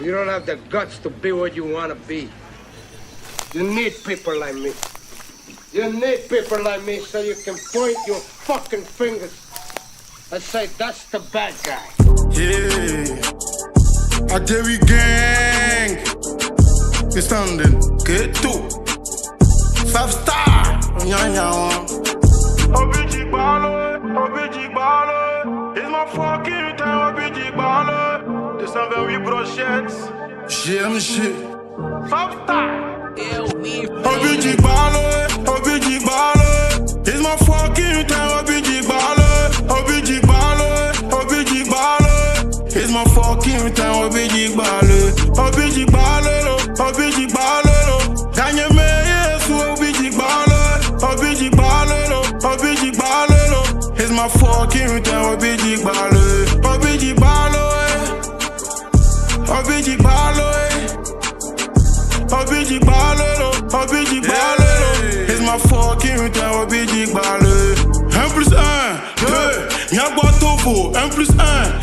You don't have the guts to be what you want to be. You need people like me. You need people like me so you can point your fucking fingers and say, that's the bad guy. Yeah, I dare we gang. We standing, get to 5 star. OBG baller, OBG baller. It's my fucking time, OBG baller. 228 brochettes. GMG. 5 star. OBG baller, OBG baller. It's my fucking time, OBG baller. OBG baller, OBG baller. It's my fucking time, OBG baller. OBG baller, OBG baller. Gagne meilleur sous OBG baller. OBG baller, OBG baller. It's my fucking time, OBG baller. OBG baller, OBG baller. OBG baller, OBG baller. It's my fucking time, OBG baller. 1 plus 1, 2, y'a quoi topo. 1 plus 1,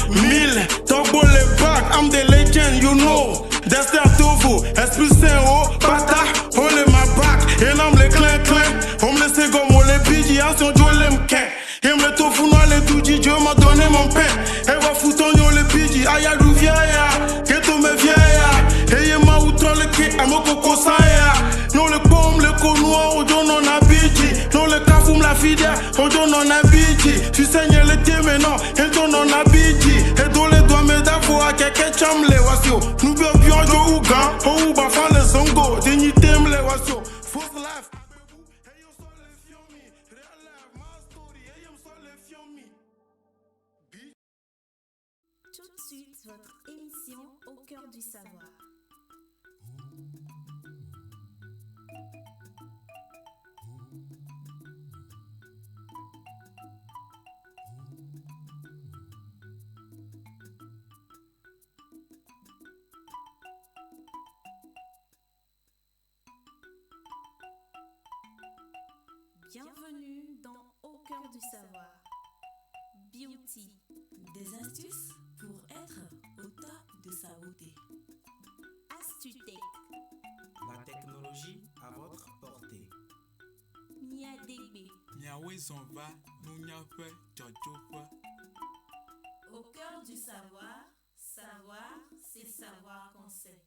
1000. Tombo les bacs, I'm the legend, you know. Destin topo, esprit saint haut, bata. On est ma back, et l'homme les clin clin. On me laisse comme on les bidji, action Joe l'emquin. Et me le tofu noir les doudji, Dieu m'a donné mon pain. Et va foutre on les bidji, aïe d'où vieilla. Que tout me vieilla. Et y'a ma outre le quai, à mon coco saïa. Non le pomme, le conoir, au don on a bidji. Non le cafoum la fidèle, au don on a bidji. Tu saignes le thé maintenant, et don on a bidji. Et dans les doigts me d'afo à quelqu'un cham les wasio. Nous bevions jouer au gant, au bafan les zongo. Dignité me les wasio. Fausse life. Tout de suite, votre émission Au cœur du savoir. Bienvenue dans Au cœur du savoir. Beauty. Des astuces pour être au top de sa beauté. Astutech. La technologie à votre portée. Niadebe. Niawe s'en va, nous nia fait tchotchofa. Au cœur du savoir, savoir, c'est savoir qu'on sait.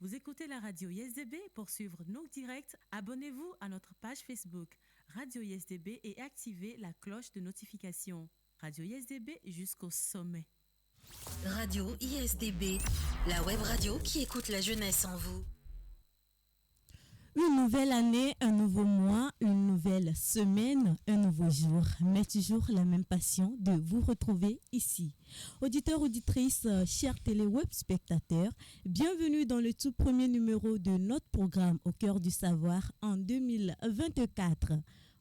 Vous écoutez la radio ISDB. Pour suivre nos directs, abonnez-vous à notre page Facebook Radio ISDB et activez la cloche de notification. Radio ISDB jusqu'au sommet. Radio ISDB, la web radio qui écoute la jeunesse en vous. Une nouvelle année, un nouveau mois, une nouvelle semaine, un nouveau jour, mais toujours la même passion de vous retrouver ici. Auditeurs, auditrices, chers télé-web spectateurs, bienvenue dans le tout premier numéro de notre programme Au cœur du savoir en 2024.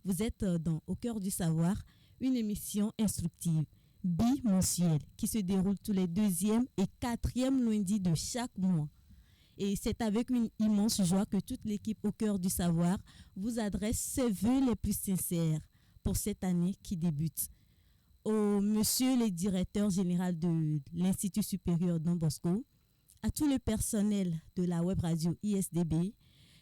Vous êtes dans Au cœur du savoir, une émission instructive, bimensuelle, qui se déroule tous les 2e et 4e lundis de chaque mois. Et c'est avec une immense joie que toute l'équipe Au cœur du savoir vous adresse ses vœux les plus sincères pour cette année qui débute. Au monsieur le directeur général de l'Institut supérieur Don Bosco, à tout le personnel de la web radio ISDB,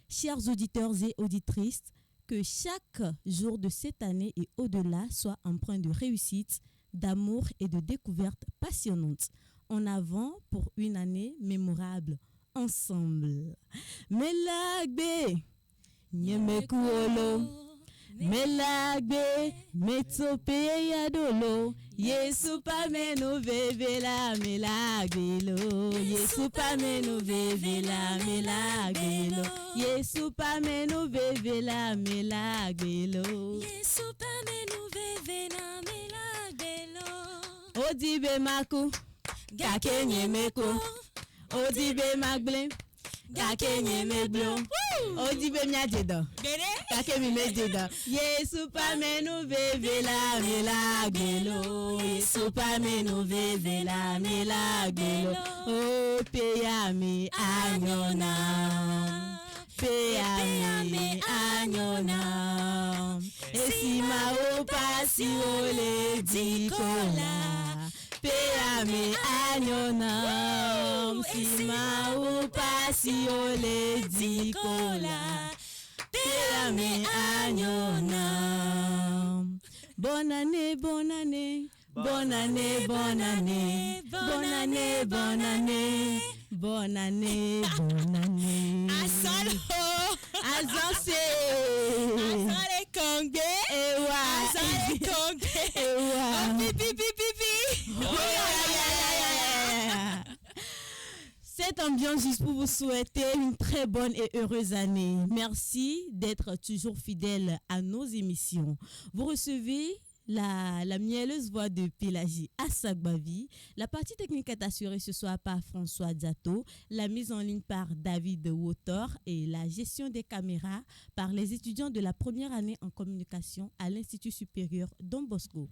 chers auditeurs et auditrices, que chaque jour de cette année et au-delà soit empreint de réussite, d'amour et de découvertes passionnantes. En avant pour une année mémorable ensemble. Melagbe, nyemekuolo, melagbe, metope yadolo, Yesu pa meno vevela melagbelo, Yesu pa meno vevela melagbelo, Yesu pa meno vevela melagbelo, Yesu pa meno vevela melagbelo. Odibe maku, kakenye meko, Odibe magble, kakenye meglo, Odibe myajedo, kake mi mejedo, Yesu pa meno vevela melagbelo, Yesu pa meno vevela melagbelo, O peyami anyona, peyami anyona, esima o pasi ole dikola, peyami anyona, esima o pasi ole dikola, peyami anyona. Bonne année, bonne année, bonne année, bonne année, bonne année, bonne année, bonne année, bonne année. Azanse, Azale Kongbe, Ewa, Azale Kongbe, Ewa, pipi pipi pipi. Cette ambiance juste pour vous souhaiter une très bonne et heureuse année. Merci d'être toujours fidèle à nos émissions. Vous recevez la mielleuse voix de Pélagie Assagbavi. La partie technique est assurée ce soir par François Diato, la mise en ligne par David Wotor et la gestion des caméras par les étudiants de la première année en communication à l'Institut supérieur Don Bosco.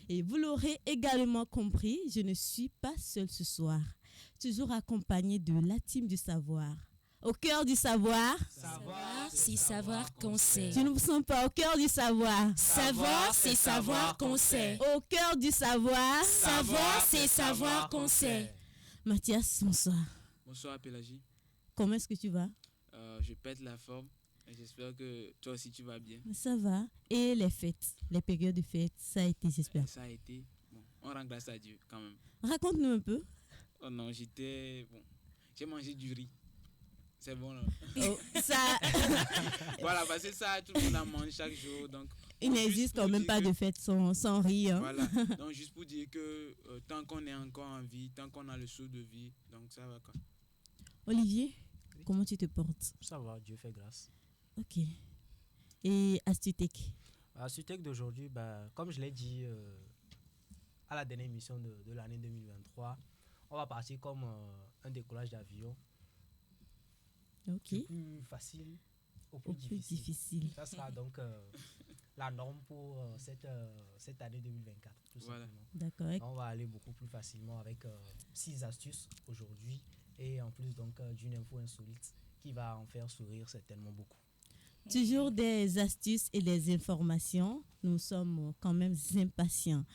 Et vous l'aurez également compris, je ne suis pas seule ce soir. Toujours accompagnée de la team du savoir. Au cœur du savoir. Savoir, c'est savoir qu'on sait. Je ne vous sens pas au cœur du savoir. Savoir, c'est savoir qu'on sait. Au cœur du savoir. Savoir, c'est savoir qu'on sait. Mathias, bonsoir. Bonsoir Pélagie. Comment est-ce que tu vas? Je pète la forme et j'espère que toi aussi tu vas bien. Ça va. Et les fêtes, les périodes de fêtes, ça a été, j'espère. Ça a été. Bon, on rend grâce à Dieu quand même. Raconte-nous un peu. Oh non, j'ai mangé du riz. C'est bon là. Oh, ça. Voilà, parce que ça, tout le monde en mange chaque jour. Donc, il n'existe quand même pas de fête sans riz. Hein. Voilà. Donc, juste pour dire que tant qu'on est encore en vie, tant qu'on a le souffle de vie, donc ça va quoi. Olivier, comment tu te portes? Ça va, Dieu fait grâce. Ok. Et Astutech? Astutech d'aujourd'hui, comme je l'ai dit à la dernière émission de l'année 2023, on va partir comme un décollage d'avion. Ok. Du plus facile au plus difficile. Ça sera donc la norme pour cette année 2024. Tout voilà. Simplement. D'accord. On va aller beaucoup plus facilement avec 6 astuces aujourd'hui et en plus donc d'une info insolite qui va en faire sourire certainement beaucoup. Toujours des astuces et des informations. Nous sommes quand même impatients.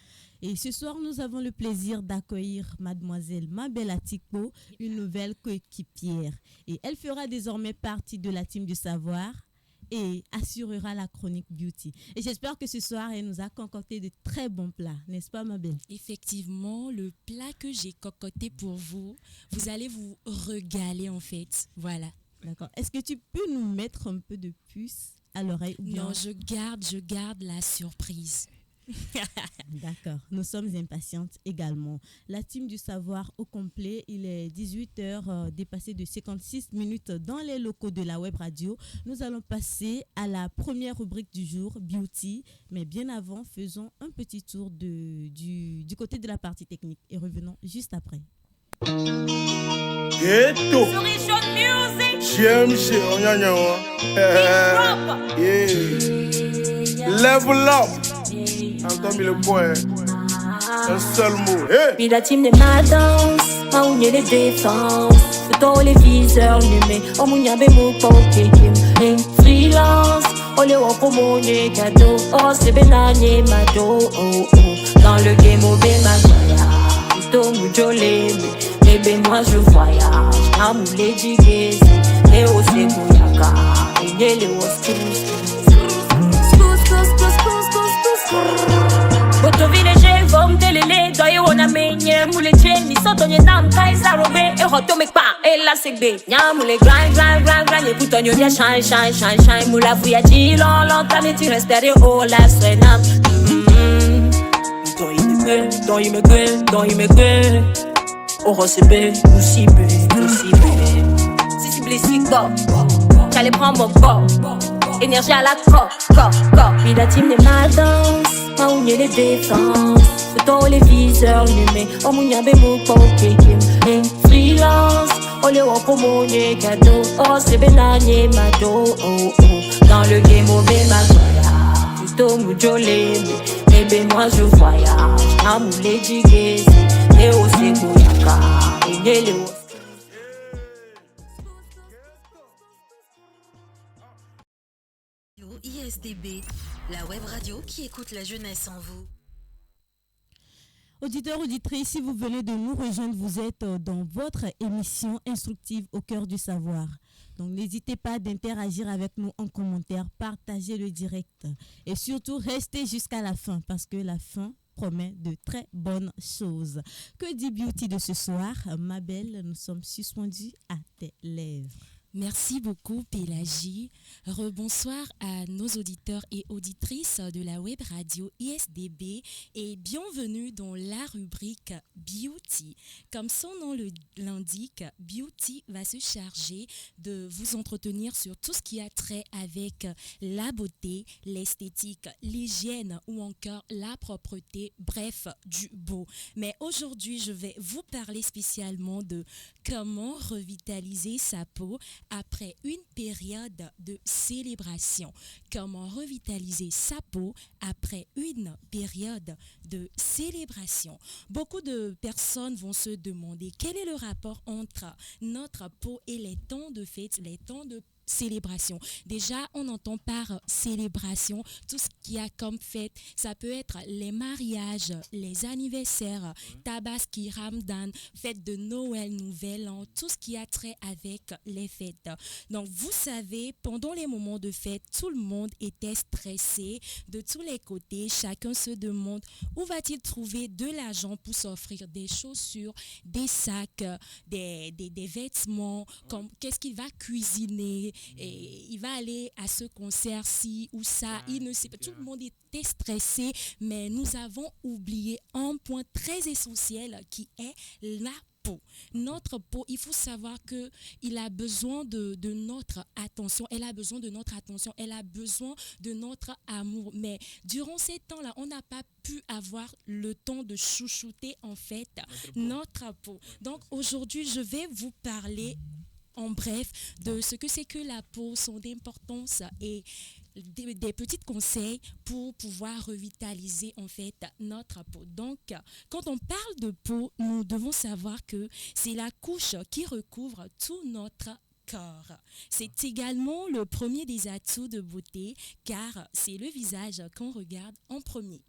Et ce soir, nous avons le plaisir d'accueillir mademoiselle Mabel Atikpo, une nouvelle coéquipière. Et elle fera désormais partie de la team du savoir et assurera la chronique beauty. Et j'espère que ce soir, elle nous a concocté de très bons plats. N'est-ce pas, Mabel? Effectivement, le plat que j'ai concocté pour vous, vous allez vous régaler en fait. Voilà. D'accord. Est-ce que tu peux nous mettre un peu de puce à l'oreille ou bien... Non, je garde la surprise. D'accord, nous sommes impatientes également. La team du savoir au complet, il est 18h, dépassé de 56 minutes dans les locaux de la web radio. Nous allons passer à la première rubrique du jour, Beauty. Mais bien avant, faisons un petit tour du côté de la partie technique et revenons juste après. Ghetto. GMC, on y a Level up. Encore mis le point. Un seul mot. Hey. Puis la team des matins, ma ougne les défenses. C'est tous les viseurs numés. On mouille avec mon poké. Et freelance, on les voit pour mon cadeau. Oh, c'est benanier, mado. Oh, oh. Dans le game, au ben ma plutôt moujolé. Bébé, moi je voyage. Amoulé du gaze. Et au c'est bouyaka. Et les oscurs. Tovineje vom telele doye wona menye mule cheni soto nye nam kaisa robe e hoto me pa e la segbe nya mule grind e putonyo dia shine mula fuya chi long time ti restare o la senam don't you me good oh recibe musibe si blessé go j'allais prendre mon corps énergie à la corps puis la team de ma danse ma unye les défense dans les viseurs allumés oh mounya be mou poké kim freelance oh le wako monye cadeau oh c'est benanye mado oh dans le game au ma soya plutôt moujolé mais ben moi je voyage amoulé digé et au segoyaka et le ISDB, la web radio qui écoute la jeunesse en vous. Auditeurs, auditrices, si vous venez de nous rejoindre, vous êtes dans votre émission instructive au cœur du savoir. Donc n'hésitez pas d'interagir avec nous en commentaire, partagez le direct et surtout restez jusqu'à la fin parce que la fin promet de très bonnes choses. Que dit Beauty de ce soir? Ma belle, nous sommes suspendus à tes lèvres. Merci beaucoup, Pélagie. Rebonsoir à nos auditeurs et auditrices de la web radio ISDB et bienvenue dans la rubrique Beauty. Comme son nom l'indique, Beauty va se charger de vous entretenir sur tout ce qui a trait avec la beauté, l'esthétique, l'hygiène ou encore la propreté, bref, du beau. Mais aujourd'hui, je vais vous parler spécialement de comment revitaliser sa peau après une période de célébration. Comment revitaliser sa peau après une période de célébration. Beaucoup de personnes vont se demander quel est le rapport entre notre peau et les temps de fête, les temps de célébration. Déjà, on entend par célébration tout ce qu'il y a comme fête. Ça peut être les mariages, les anniversaires, Tabaski, Ramadan, fête de Noël, Nouvel An, tout ce qui a trait avec les fêtes. Donc, vous savez, pendant les moments de fête, tout le monde était stressé de tous les côtés. Chacun se demande où va-t-il trouver de l'argent pour s'offrir des chaussures, des sacs, des vêtements, comme qu'est-ce qu'il va cuisiner. Et il va aller à ce concert-ci ou ça, il ne sait pas. Tout le monde était stressé, mais nous avons oublié un point très essentiel qui est la peau. Notre peau, il faut savoir qu'il a besoin de notre attention, elle a besoin de notre attention, elle a besoin de notre amour. Mais durant ces temps-là, on n'a pas pu avoir le temps de chouchouter en fait notre peau. Donc aujourd'hui, je vais vous parler en bref de ce que c'est que la peau, son importance et des petits conseils pour pouvoir revitaliser en fait notre peau. Donc, quand on parle de peau, nous devons savoir que c'est la couche qui recouvre tout notre corps. C'est également le premier des atouts de beauté car c'est le visage qu'on regarde en premier.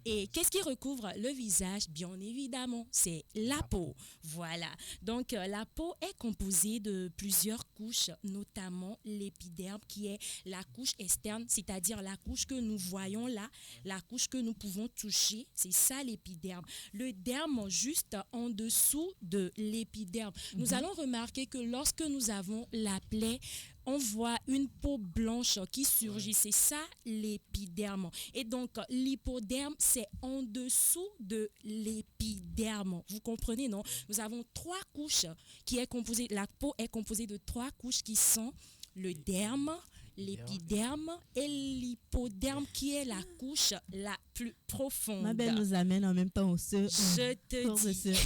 Et qu'est-ce qui recouvre le visage? Bien évidemment, c'est la peau. Voilà. Donc, la peau est composée de plusieurs couches, notamment l'épiderme qui est la couche externe, c'est-à-dire la couche que nous voyons là, la couche que nous pouvons toucher. C'est ça l'épiderme. Le derme juste en dessous de l'épiderme. Nous allons remarquer que lorsque nous avons la plaie, on voit une peau blanche qui surgit. C'est ça l'épiderme. Et donc, l'hypoderme, c'est en dessous de l'épiderme. Vous comprenez, non? Nous avons trois couches qui est composée. La peau est composée de trois couches qui sont le derme, l'épiderme et l'hypoderme qui est la couche la plus profonde. Ma belle nous amène en même temps au Je te dis.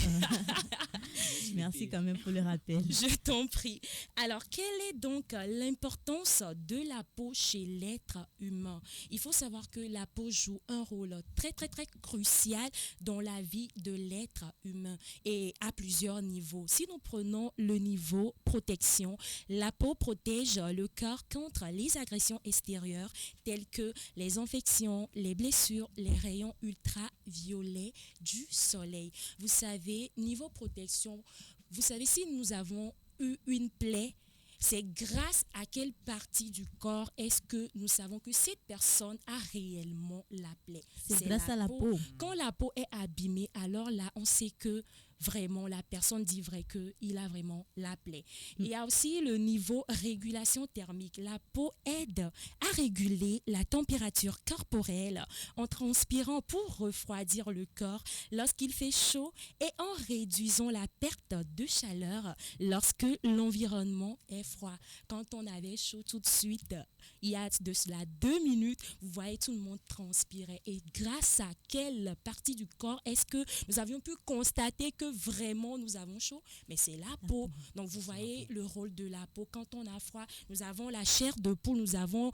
Merci quand même pour le rappel. Je t'en prie. Alors, quelle est donc l'importance de la peau chez l'être humain? Il faut savoir que la peau joue un rôle très, très, très crucial dans la vie de l'être humain et à plusieurs niveaux. Si nous prenons le niveau protection, la peau protège le corps contre les agressions extérieures telles que les infections, les blessures, les rayons ultraviolets du soleil. Vous savez, niveau protection, vous savez, si nous avons eu une plaie, c'est grâce à quelle partie du corps est-ce que nous savons que cette personne a réellement la plaie. C'est grâce à la peau. Quand la peau est abîmée, alors là, on sait que vraiment, la personne dit vrai qu'il a vraiment la plaie. Il y a aussi le niveau régulation thermique. La peau aide à réguler la température corporelle en transpirant pour refroidir le corps lorsqu'il fait chaud et en réduisant la perte de chaleur lorsque l'environnement est froid. Quand on avait chaud tout de suite, il y a de cela 2 minutes, vous voyez tout le monde transpirait. Et grâce à quelle partie du corps est-ce que nous avions pu constater que vraiment nous avons chaud? Mais c'est la peau. Donc vous voyez le rôle de la peau. Quand on a froid, nous avons la chair de peau, nous avons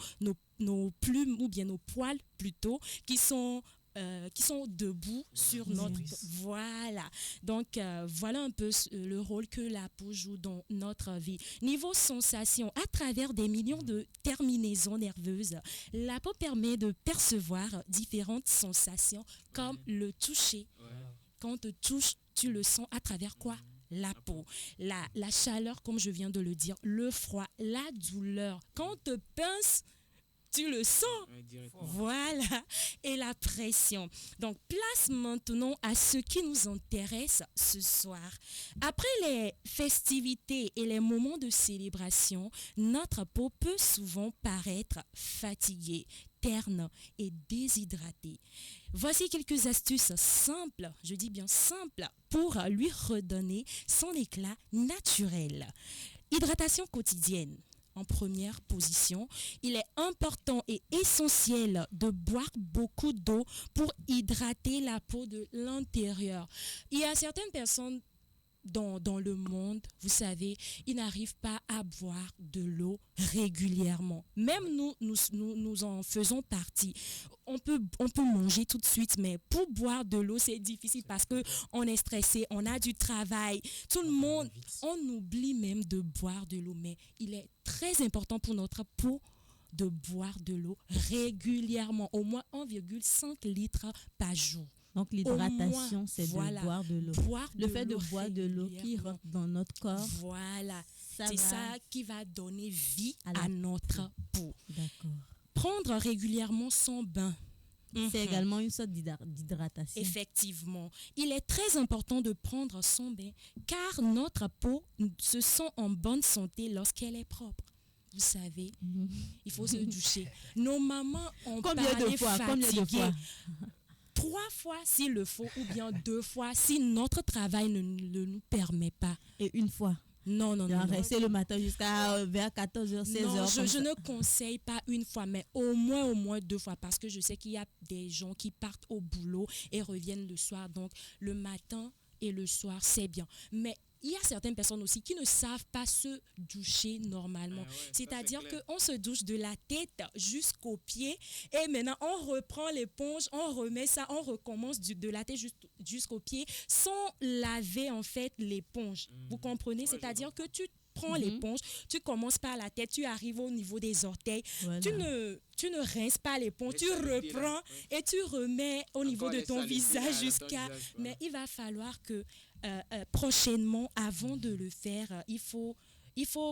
nos plumes ou bien nos poils plutôt qui sont debout sur notre... Voilà. Donc, voilà un peu le rôle que la peau joue dans notre vie. Niveau sensation, à travers des millions de terminaisons nerveuses, la peau permet de percevoir différentes sensations comme le toucher. Quand on te touche, tu le sens à travers quoi? La peau, la chaleur, comme je viens de le dire, le froid, la douleur. Quand on te pince, tu le sens. Voilà. Et la pression. Donc, place maintenant à ce qui nous intéresse ce soir. Après les festivités et les moments de célébration, notre peau peut souvent paraître fatiguée, terne et déshydratée. Voici quelques astuces simples, je dis bien simples, pour lui redonner son éclat naturel. Hydratation quotidienne. En première position, il est important et essentiel de boire beaucoup d'eau pour hydrater la peau de l'intérieur. Il y a certaines personnes dans le monde, vous savez, ils n'arrivent pas à boire de l'eau régulièrement. Même nous en faisons partie. On peut manger tout de suite, mais pour boire de l'eau, c'est difficile parce qu'on est stressé, on a du travail. Tout le monde, on oublie même de boire de l'eau, mais il est très important pour notre peau de boire de l'eau régulièrement, au moins 1,5 litre par jour. Donc l'hydratation, c'est de boire de l'eau. Le fait de boire de l'eau qui rentre dans notre corps. Voilà, c'est ça qui va donner vie à la notre peau. D'accord. Prendre régulièrement son bain. C'est également une sorte d'hydratation. Effectivement. Il est très important de prendre son bain car notre peau se sent en bonne santé lorsqu'elle est propre. Vous savez, il faut se doucher. Nos mamans ont Combien de fois 3 fois s'il le faut ou bien 2 fois si notre travail ne nous permet pas. Et une fois? Non. Rester le matin jusqu'à vers 14h, 16h. Non, je ne conseille pas une fois, mais au moins 2 fois parce que je sais qu'il y a des gens qui partent au boulot et reviennent le soir. Donc, le matin et le soir, c'est bien. Mais il y a certaines personnes aussi qui ne savent pas se doucher normalement. C'est-à-dire qu'on se douche de la tête jusqu'aux pieds et maintenant on reprend l'éponge, on remet ça, on recommence de la tête jusqu'aux pieds sans laver en fait l'éponge. Vous comprenez? C'est-à-dire que tu prends l'éponge, tu commences par la tête, tu arrives au niveau des orteils, voilà. Tu ne rinces pas l'éponge, tu reprends et tu remets au niveau de ton visage jusqu'à... Mais il va falloir que prochainement, avant de le faire, il faut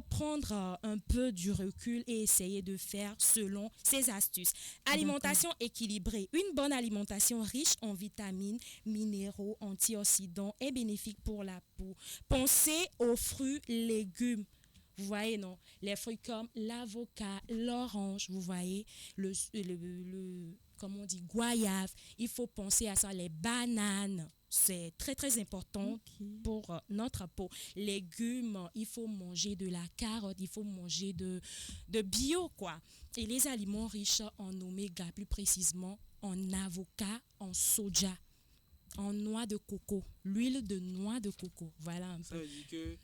prendre un peu du recul et essayer de faire selon ces astuces. Alimentation équilibrée. Une bonne alimentation riche en vitamines, minéraux, antioxydants est bénéfique pour la peau. Pensez aux fruits, légumes. Vous voyez, non? Les fruits comme l'avocat, l'orange, vous voyez, comment on dit, goyave. Il faut penser à ça, les bananes. C'est très, très important pour notre peau. Légumes, il faut manger de la carotte, il faut manger de bio, quoi. Et les aliments riches en oméga, plus précisément en avocat, en soja, en noix de coco, l'huile de noix de coco. Voilà un peu. Ça veut dire que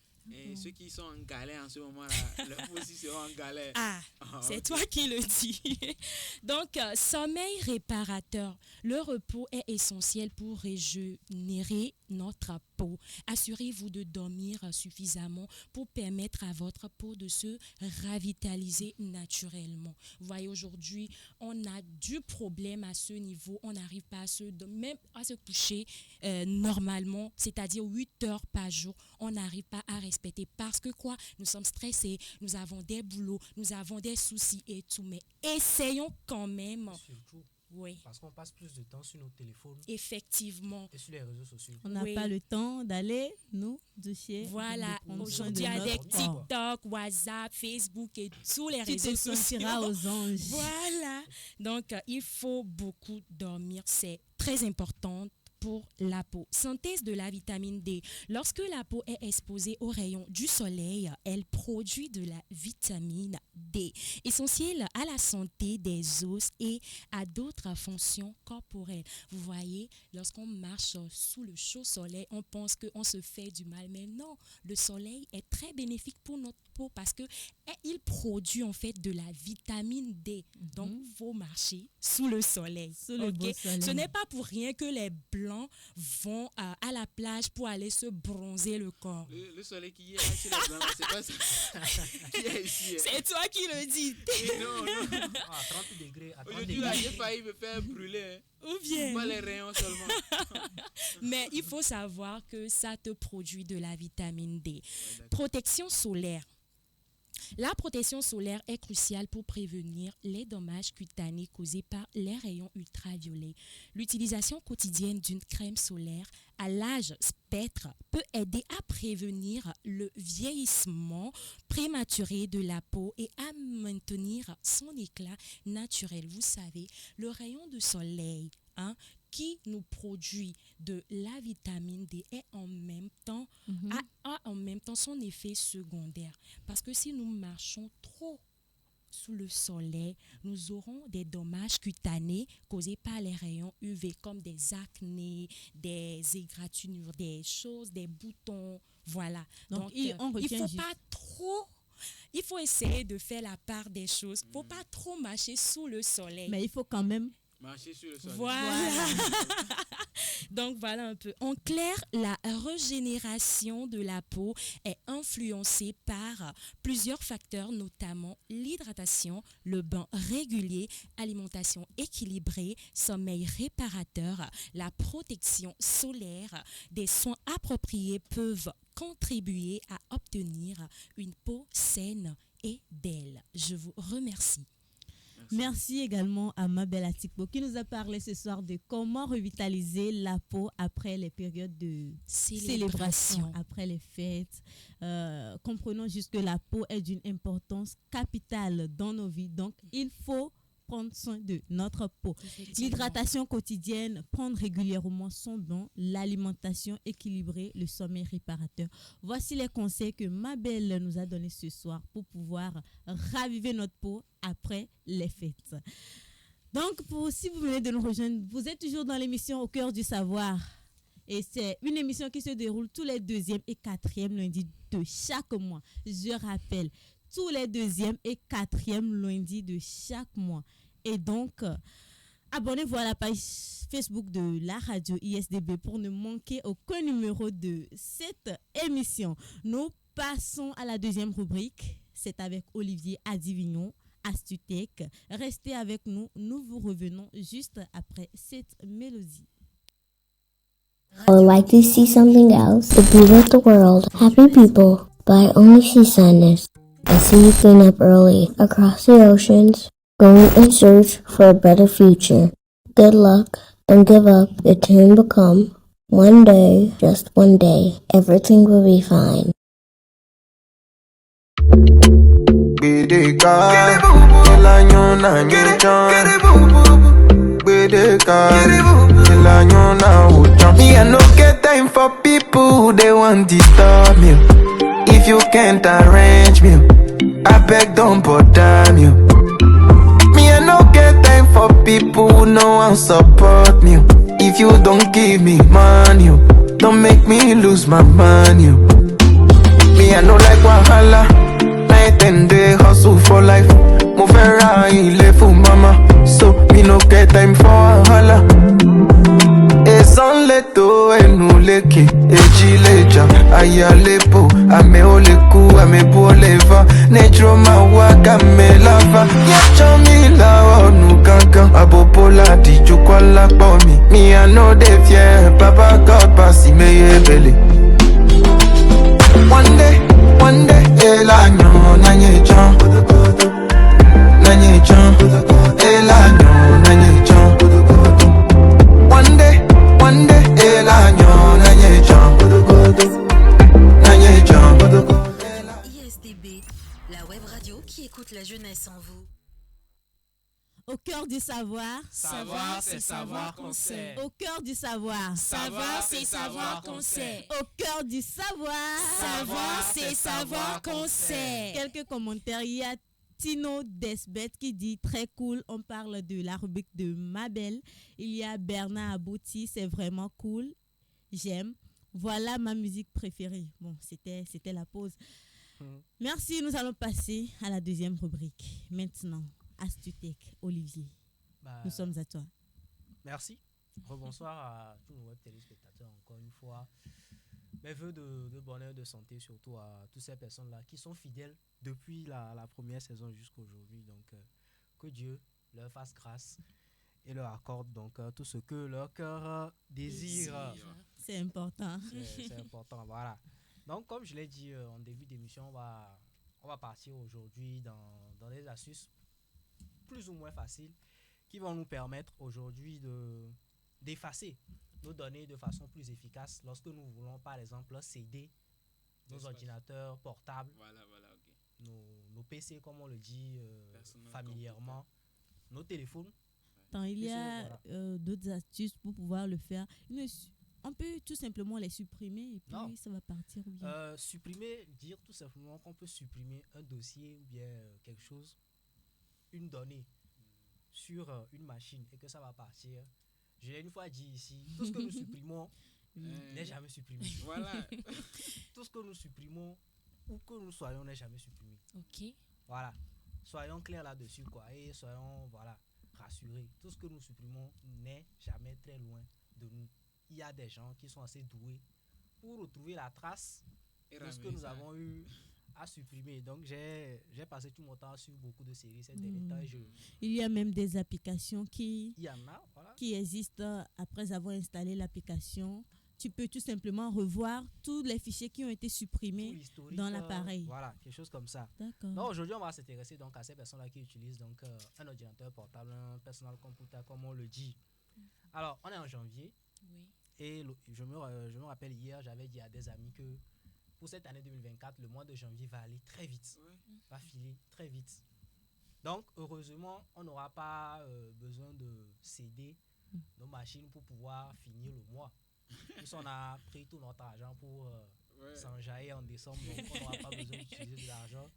ceux qui sont en galère en ce moment-là, leur peau aussi seront en galère. C'est toi qui le dis. Donc, sommeil réparateur. Le repos est essentiel pour régénérer notre peau. Assurez-vous de dormir suffisamment pour permettre à votre peau de se revitaliser naturellement. Vous voyez, aujourd'hui, on a du problème à ce niveau. On n'arrive pas même à se coucher normalement, c'est-à-dire 8 heures par jour. On n'arrive pas à respecter parce que quoi? Nous sommes stressés, nous avons des boulots, nous avons des soucis et tout. Mais essayons quand même. Surtout, oui. Parce qu'on passe plus de temps sur nos téléphones. Effectivement. Et sur les réseaux sociaux. On n'a pas le temps d'aller nous doucher. Voilà. Aujourd'hui, avec TikTok, WhatsApp, Facebook et tous les réseaux sociaux. Tu te sentiras aux anges. Voilà. Donc, il faut beaucoup dormir. C'est très important pour la peau. Synthèse de la vitamine D. Lorsque la peau est exposée aux rayons du soleil, elle produit de la vitamine D, essentielle à la santé des os et à d'autres fonctions corporelles. Vous voyez, lorsqu'on marche sous le chaud soleil, on pense qu'on se fait du mal, mais non, le soleil est très bénéfique pour notre peau parce que il produit en fait de la vitamine D. Donc, il faut marcher sous le soleil. Sous le beau soleil. Ce n'est pas pour rien que les Blancs vont à la plage pour aller se bronzer le corps. Le soleil qui est là chez les Blancs, c'est pas ça. Qui est ici. C'est toi qui le dis. Non. À 30 degrés. Aujourd'hui, là, j'ai failli me faire brûler. Ou bien. Pas les rayons seulement. Mais il faut savoir que ça te produit de la vitamine D. Protection solaire. La protection solaire est cruciale pour prévenir les dommages cutanés causés par les rayons ultraviolets. L'utilisation quotidienne d'une crème solaire à l'âge spectre peut aider à prévenir le vieillissement prématuré de la peau et à maintenir son éclat naturel. Vous savez, le rayon de soleil, qui nous produit de la vitamine D est en même temps, a en même temps son effet secondaire. Parce que si nous marchons trop sous le soleil, nous aurons des dommages cutanés causés par les rayons UV comme des acnés, des égratignures, des choses, des boutons. Voilà. Donc il faut pas trop... Il faut essayer de faire la part des choses. Il ne faut pas trop marcher sous le soleil. Mais il faut quand même marcher sur le soleil. Voilà. Donc voilà un peu. En clair, la régénération de la peau est influencée par plusieurs facteurs, notamment l'hydratation, le bain régulier, alimentation équilibrée, sommeil réparateur, la protection solaire. Des soins appropriés peuvent contribuer à obtenir une peau saine et belle. Je vous remercie. Merci également à Mabel Atikpo qui nous a parlé ce soir de comment revitaliser la peau après les périodes de célébration, après les fêtes. Comprenons juste que la peau est d'une importance capitale dans nos vies. Donc, il faut prendre soin de notre peau. L'hydratation quotidienne, prendre régulièrement son bain, l'alimentation équilibrée, le sommeil réparateur. Voici les conseils que Mabel nous a donnés ce soir pour pouvoir raviver notre peau après les fêtes. Donc, si vous venez de nous rejoindre, vous êtes toujours dans l'émission Au cœur du savoir. Et c'est une émission qui se déroule tous les 2e et 4e lundis de chaque mois. Je rappelle, tous les 2e et 4e lundis de chaque mois. Et donc, abonnez-vous à la page Facebook de la radio ISDB pour ne manquer aucun numéro de cette émission. Nous passons à la 2e rubrique. C'est avec Olivier Adivignon, Astutech. Restez avec nous. Nous vous revenons juste après cette mélodie. I would like to see something else. The beauty of the world. Happy people, but I only see sadness. I see you clean up early across the oceans, going in search for a better future. Good luck and give up your turn become. One day, just one day, everything will be fine. Me, I no get time for people, they want to disturb me. If you can't arrange me, I beg don't bother me. Me, I no get time for people, no one support me. If you don't give me money, don't make me lose my money. Me, I no like wahala, night and day hustle for life. Mo fera ile for mama, so me no get time for wahala. Sanleto enuleke ejileja ayalepo ameoleku ameboleva netroma waka melava yachomila onu gangan abopola dijukwala pomi me I know they fear Papa God pasi meye bele. One day elanyo nanyechan elanyo nanyechan. One day elanyo nanyechan ISDB, la web radio qui écoute la jeunesse en vous. Au cœur du savoir, Savoir, c'est savoir qu'on sait. Au cœur du savoir, Savoir, c'est savoir qu'on sait. Au cœur du savoir, Savoir, c'est savoir qu'on sait. Quelques commentaires. Il y a Tino Desbet qui dit très cool. On parle de la rubrique de Mabel. Il y a Bernard Abouti. C'est vraiment cool. J'aime. Voilà ma musique préférée. Bon, c'était la pause. Merci. Nous allons passer à la deuxième rubrique. Maintenant, Astutech, Olivier. Nous sommes à toi. Merci. Rebonsoir à tous nos web téléspectateurs encore une fois. Mes voeux de bonheur, de santé, surtout à toutes ces personnes-là qui sont fidèles depuis la première saison jusqu'à aujourd'hui. Donc, que Dieu leur fasse grâce et leur accorde donc tout ce que leur cœur désire. C'est important. C'est important, voilà. Donc, comme je l'ai dit en début d'émission, on va partir aujourd'hui dans des astuces plus ou moins faciles qui vont nous permettre aujourd'hui d'effacer nos données de façon plus efficace lorsque nous voulons par exemple céder nos ordinateurs portables, nos PC comme on le dit familièrement, nos téléphones. Il y a d'autres astuces pour pouvoir le faire. On peut tout simplement les supprimer et puis ça va partir. Ou bien supprimer, dire tout simplement qu'on peut supprimer un dossier ou bien quelque chose, une donnée sur une machine et que ça va partir. Je l'ai une fois dit ici, tout ce que nous supprimons n'est jamais supprimé. Voilà. Tout ce que nous supprimons, où que nous soyons, n'est jamais supprimé. Ok. Voilà. Soyons clairs là-dessus, quoi. Et soyons, rassurés. Tout ce que nous supprimons n'est jamais très loin de nous. Il y a des gens qui sont assez doués pour retrouver la trace de ce que nous avons eu à supprimer. Donc, j'ai passé tout mon temps sur beaucoup de séries ces derniers temps. Il y a même des applications qui existent après avoir installé l'application. Tu peux tout simplement revoir tous les fichiers qui ont été supprimés dans l'appareil. Voilà, quelque chose comme ça. D'accord. Donc, aujourd'hui, on va s'intéresser donc à ces personnes-là qui utilisent donc, un ordinateur portable, un personal computer, comme on le dit. Alors, on est en janvier. Oui. Et je me rappelle hier, j'avais dit à des amis que pour cette année 2024, le mois de janvier va aller très vite, va filer très vite. Donc, heureusement, on n'aura pas besoin de céder nos machines pour pouvoir finir le mois. Plus on a pris tout notre argent pour s'enjailler en décembre, donc on n'aura pas besoin d'utiliser de l'argent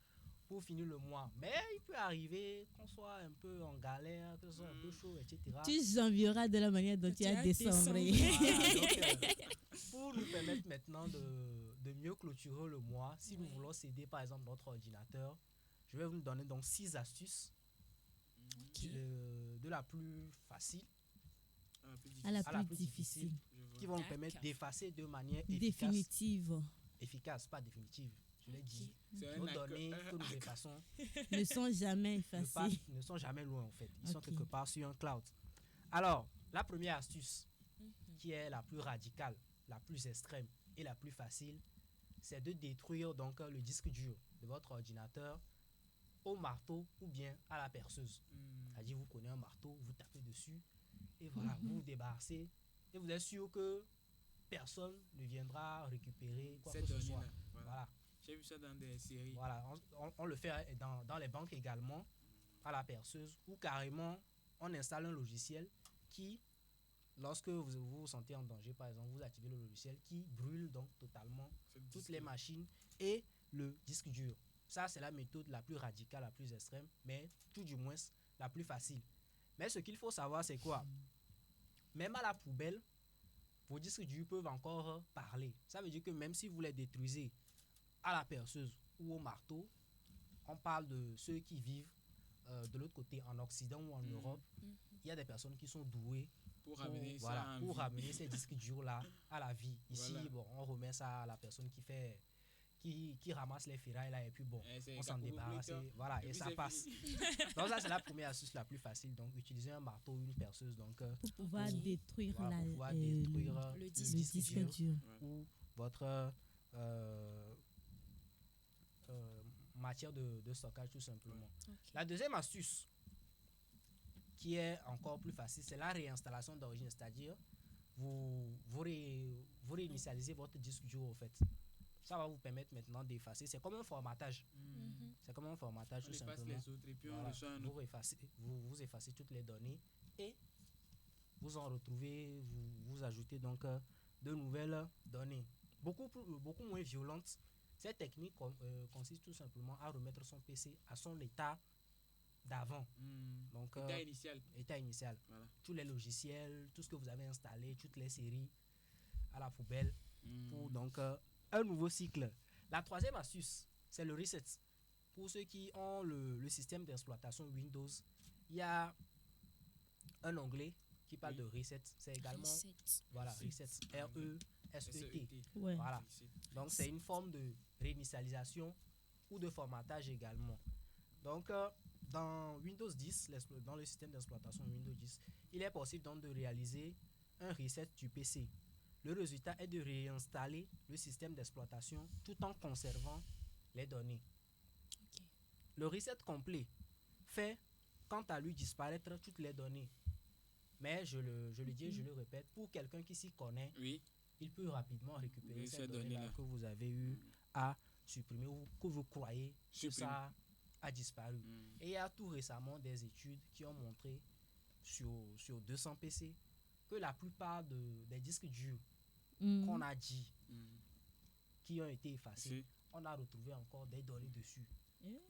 pour finir le mois. Mais il peut arriver qu'on soit un peu en galère, que ce soit un peu chaud, etc. Tu janvieras de la manière dont tu as décembré. Pour nous permettre maintenant de mieux clôturer le mois, si nous voulons céder par exemple notre ordinateur, je vais vous donner donc 6 astuces de la plus facile à la plus difficile qui vont nous permettre d'effacer de manière efficace, pas définitive. Je l'ai dit. Nos données que nous effaçons ne sont jamais effacées. Ne sont jamais loin en fait. Ils sont quelque part sur un cloud. Alors, la première astuce qui est la plus radicale, la plus extrême et la plus facile, c'est de détruire donc le disque dur de votre ordinateur au marteau ou bien à la perceuse. C'est-à-dire, vous prenez un marteau, vous tapez dessus et voilà, vous vous débarrassez et vous êtes sûr que personne ne viendra récupérer quoi que ce soit. Voilà. J'ai vu ça dans des séries. Voilà, on le fait dans les banques également, à la perceuse, ou carrément on installe un logiciel qui, lorsque vous vous sentez en danger, par exemple, vous activez le logiciel qui brûle donc totalement toutes les machines et le disque dur. Ça, c'est la méthode la plus radicale, la plus extrême, mais tout du moins la plus facile. Mais ce qu'il faut savoir, c'est quoi? Même à la poubelle, vos disques durs peuvent encore parler. Ça veut dire que même si vous les détruisez à la perceuse ou au marteau, on parle de ceux qui vivent de l'autre côté, en Occident ou en Europe. Il y a des personnes qui sont douées Pour ramener ça voilà, en pour vie. ramener ces disques durs là à la vie. Ici, Voilà. bon, on remet ça à la personne qui ramasse les ferrailles là et puis bon, c'est on s'en Kapogo débarrasse, Glitter. voilà, Et et puis ça c'est passe. fini. Donc ça c'est la première astuce la plus facile, donc utiliser un marteau ou une perceuse donc Pour pouvoir pour- détruire voilà, pour pouvoir le détruire le le disque disque dur. dur ou votre matière de stockage tout simplement. La deuxième astuce qui est encore plus facile, c'est la réinstallation d'origine, c'est-à-dire vous réinitialisez votre disque dur au fait. Ça va vous permettre maintenant d'effacer. C'est comme un formatage. C'est comme un formatage On tout efface simplement. les autres et puis on Voilà. reçoit un Vous autre. effacez toutes les données et vous en retrouvez, vous ajoutez donc de nouvelles données. Beaucoup moins violentes. Cette technique consiste tout simplement à remettre son PC à son état d'avant. Donc, État initial. État initial. Voilà. Tous les logiciels, tout ce que vous avez installé, toutes les séries à la poubelle pour donc un nouveau cycle. La troisième astuce, c'est le reset. Pour ceux qui ont le système d'exploitation Windows, il y a un onglet qui parle de reset. C'est également Reset. voilà, reset. R-E-S-E-T. Ouais. Voilà. Donc c'est une forme de réinitialisation ou de formatage également. Donc dans Windows 10, dans le système d'exploitation Windows 10, il est possible donc de réaliser un reset du PC. Le résultat est de réinstaller le système d'exploitation tout en conservant les données. Le reset complet fait quant à lui disparaître toutes les données. Mais je le dis et je le répète, pour quelqu'un qui s'y connaît, il peut rapidement récupérer Oui, ces ces données-là données-là. que vous avez eu à supprimer ou que vous croyez que Supprimer. ça a disparu. Et il y a tout récemment des études qui ont montré sur 200 PC que la plupart des disques durs qu'on a dit qui ont été effacés, on a retrouvé encore des données dessus.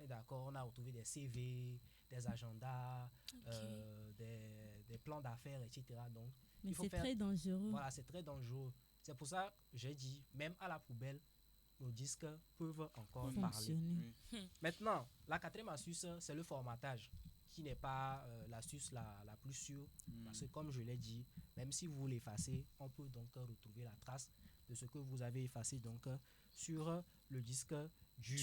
D'accord, on a retrouvé des CV, des agendas, des plans d'affaires, etc. Donc, Mais il faut c'est faire- très dangereux. Voilà, c'est très dangereux. C'est pour ça que j'ai dit, même à la poubelle, nos disques peuvent encore Fonctionner. parler. Maintenant, la quatrième astuce, c'est le formatage, qui n'est pas l'astuce la plus sûre, parce que comme je l'ai dit, même si vous l'effacez, on peut donc retrouver la trace de ce que vous avez effacé donc sur le disque dur.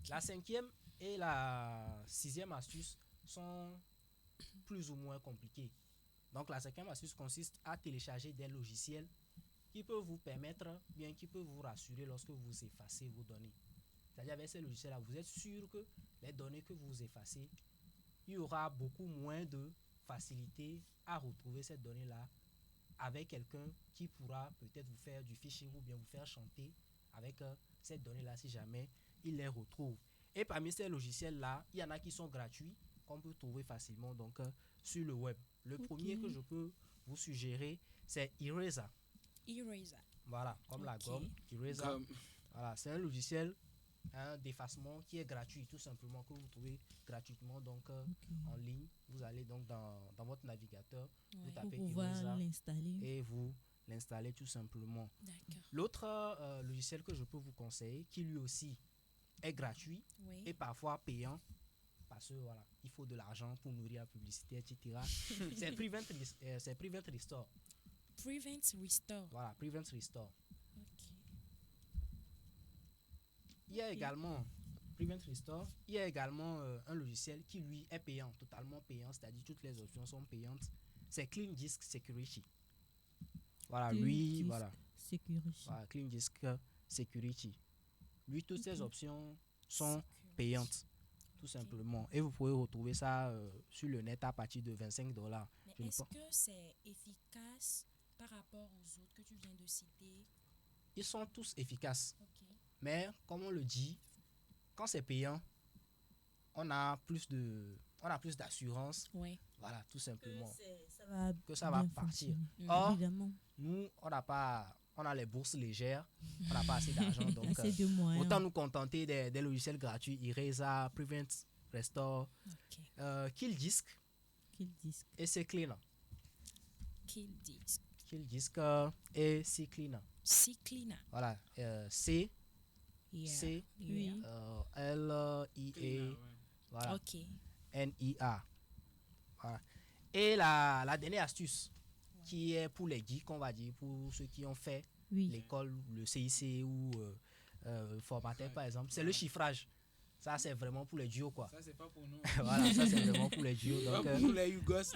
La cinquième et la sixième astuce sont plus ou moins compliquées. Donc la cinquième astuce consiste à télécharger des logiciels qui peuvent vous permettre, bien qui peuvent vous rassurer lorsque vous effacez vos données. C'est-à-dire avec ces logiciels-là, vous êtes sûr que les données que vous effacez, il y aura beaucoup moins de facilité à retrouver ces données-là avec quelqu'un qui pourra peut-être vous faire du phishing ou bien vous faire chanter avec ces données-là si jamais il les retrouve. Et parmi ces logiciels-là, il y en a qui sont gratuits, qu'on peut trouver facilement donc, sur le web. Le premier que je peux vous suggérer, c'est Eraser. Eraser. Voilà, comme la gomme. Eraser. Gomme. Voilà, c'est un logiciel d'effacement qui est gratuit, tout simplement, que vous trouvez gratuitement donc, en ligne. Vous allez donc dans votre navigateur, vous Pour tapez pouvoir Eraser l'installer. et vous l'installez tout simplement. D'accord. L'autre logiciel que je peux vous conseiller, qui lui aussi est gratuit Oui. et parfois payant, parce que voilà, il faut de l'argent pour nourrir la publicité, etc. c'est Prevent Restore. Prevent Restore. Voilà, Prevent Restore. Ok. Il y a également Prevent Restore. Il y a également un logiciel qui lui est payant, totalement payant, c'est-à-dire toutes les options sont payantes. C'est Clean Disk Security. Voilà, Clean lui, Disk voilà. Security. Voilà, Clean Disk Security. Lui, toutes ces options sont payantes, tout simplement. Et vous pouvez retrouver ça sur le net à partir de $25. Mais Je ne est-ce pense- que c'est efficace par rapport aux autres que tu viens de citer? Ils sont tous efficaces. Ok. Mais comme on le dit, quand c'est payant, on a plus d'assurance. Ouais. Voilà, tout simplement. Que Ça va bien partir. fonctionner. Or, Évidemment. nous, on a les bourses légères, on n'a pas assez d'argent. Donc, Assez de moyens. autant nous contenter des logiciels gratuits, Eraser, Prevent, Restore, Kill Disk et CCleaner. Kill Disk. Kill Disk et CCleaner. CCleaner. Voilà, C, Yeah. C, Oui. L, I, E, voilà, Ok. N, I, A. Voilà. Et la dernière astuce, qui est pour les geeks, on va dire, pour ceux qui ont fait l'école, le CIC ou formateur par exemple, c'est le chiffrage. Ça, c'est vraiment pour les duos, quoi. Ça, c'est pas pour nous. Voilà, ça, c'est vraiment pour les duos. Donc, Pas pour les Yougos.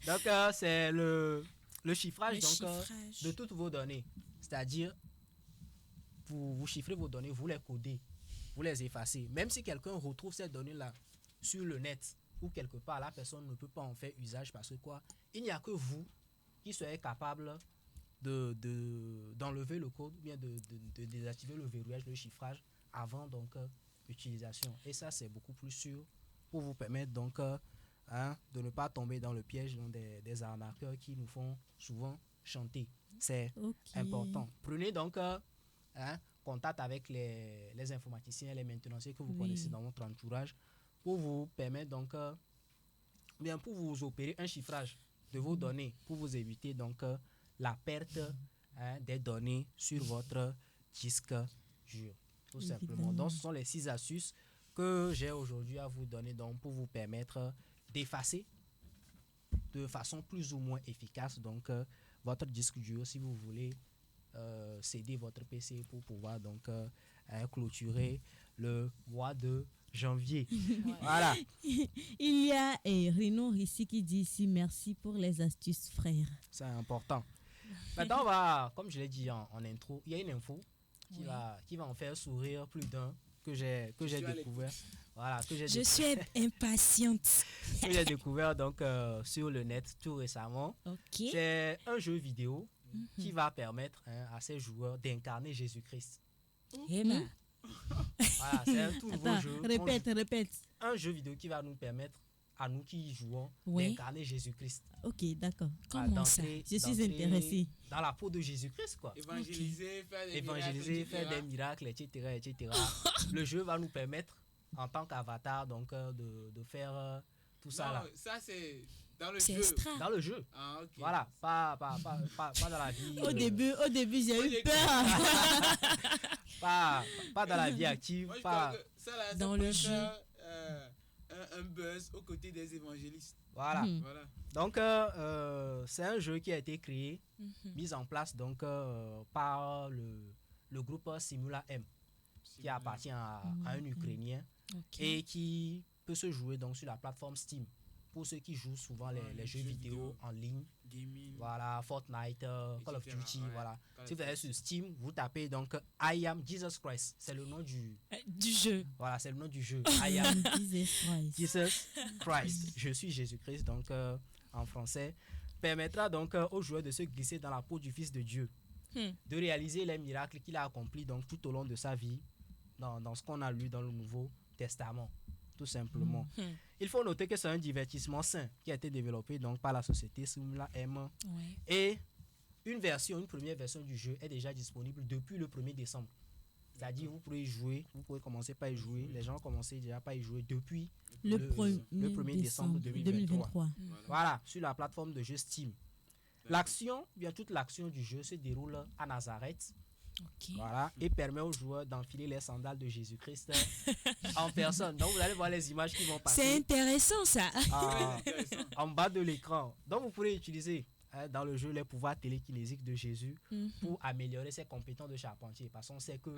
donc c'est le chiffrage, de toutes vos données. C'est-à-dire, vous chiffrez vos données, vous les codez, vous les effacez. Même si quelqu'un retrouve ces données-là sur le net ou quelque part, la personne ne peut pas en faire usage parce que quoi, il n'y a que vous qui serez capable d'enlever le code ou bien de désactiver le verrouillage, le chiffrage avant donc l'utilisation. Et ça, c'est beaucoup plus sûr pour vous permettre donc de ne pas tomber dans le piège donc, des arnaqueurs qui nous font souvent chanter. C'est important. Prenez donc contact avec les informaticiens, les maintenanciers que vous connaissez dans votre entourage pour vous permettre donc bien pour vous opérer un chiffrage de vos données pour vous éviter donc la perte des données sur votre disque dur. Tout simplement. Donc, ce sont les 6 astuces que j'ai aujourd'hui à vous donner donc, pour vous permettre d'effacer de façon plus ou moins efficace donc, votre disque dur si vous voulez céder votre PC pour pouvoir donc, clôturer le mois de janvier. Voilà. Il y a Rino ici qui dit ici merci pour les astuces, frère. C'est important. Maintenant, on va, comme je l'ai dit en intro, il y a une info qui va en faire sourire plus d'un que j'ai découvert. Voilà, je suis impatiente. Que j'ai découvert donc sur le net tout récemment. Okay. C'est un jeu vidéo qui va permettre à ces joueurs d'incarner Jésus-Christ. Voilà, c'est un tout nouveau jeu. Répète. Un jeu vidéo qui va nous permettre à nous qui y jouons d'incarner Jésus-Christ. Ok, d'accord. Comment ça? Je suis intéressée. Dans la peau de Jésus-Christ, quoi. Évangéliser, faire des miracles, etc. Le jeu va nous permettre, en tant qu'avatar, donc, de faire tout ça là. Ça, c'est dans le jeu. Extra. Dans le jeu. Ah, ok. Voilà, pas dans la vie. Au début, j'ai eu peur. pas dans la vie active. Moi, pas ça, dans le jeu. Un buzz aux côtés des évangélistes. Voilà. Donc, c'est un jeu qui a été créé, mis en place donc, par le groupe Simula M, qui appartient à un Ukrainien et qui peut se jouer donc, sur la plateforme Steam. Pour ceux qui jouent souvent les jeux vidéo en ligne, gaming, voilà, Fortnite, Call of Duty, voilà. Si vous allez sur Steam, vous tapez donc I am Jesus Christ, c'est le nom du jeu. Voilà, c'est le nom du jeu. I am Jesus Christ. Je suis Jésus-Christ, donc en français, permettra donc aux joueurs de se glisser dans la peau du Fils de Dieu, de réaliser les miracles qu'il a accomplis donc tout au long de sa vie, dans ce qu'on a lu dans le Nouveau Testament. Tout simplement. Il faut noter que c'est un divertissement sain qui a été développé donc par la société Simula M. Et une première version du jeu est déjà disponible depuis le 1er décembre. C'est-à-dire vous pouvez y jouer, vous pouvez commencer par y jouer. Les gens ont commencé déjà par y jouer depuis le 1er décembre 2023. Voilà, sur la plateforme de jeu Steam. Toute l'action du jeu se déroule à Nazareth. Voilà, et permet aux joueurs d'enfiler les sandales de Jésus-Christ en personne. Donc vous allez voir les images qui vont passer. C'est intéressant ça. En bas de l'écran. Donc vous pourrez utiliser dans le jeu les pouvoirs télékinésiques de Jésus pour améliorer ses compétences de charpentier. Parce qu'on sait que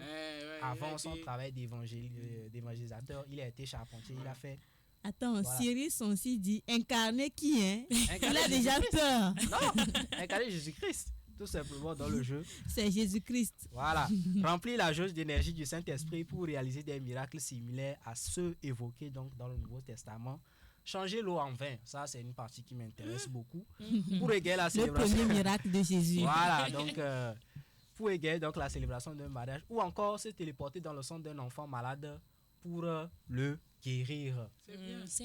avant son travail d'évangélisateur, il a été charpentier. Il a fait. Attends, Cyrus aussi dit incarner qui hein? Il a déjà peur. Non, incarner Jésus-Christ. Tout simplement dans le jeu. C'est Jésus-Christ. Voilà. Remplir la jauge d'énergie du Saint-Esprit pour réaliser des miracles similaires à ceux évoqués donc, dans le Nouveau Testament. Changer l'eau en vin, ça c'est une partie qui m'intéresse beaucoup. Pour égayer la célébration. Le premier miracle de Jésus. Voilà, donc pour égayer donc, la célébration d'un mariage. Ou encore se téléporter dans le sang d'un enfant malade pour le guérir.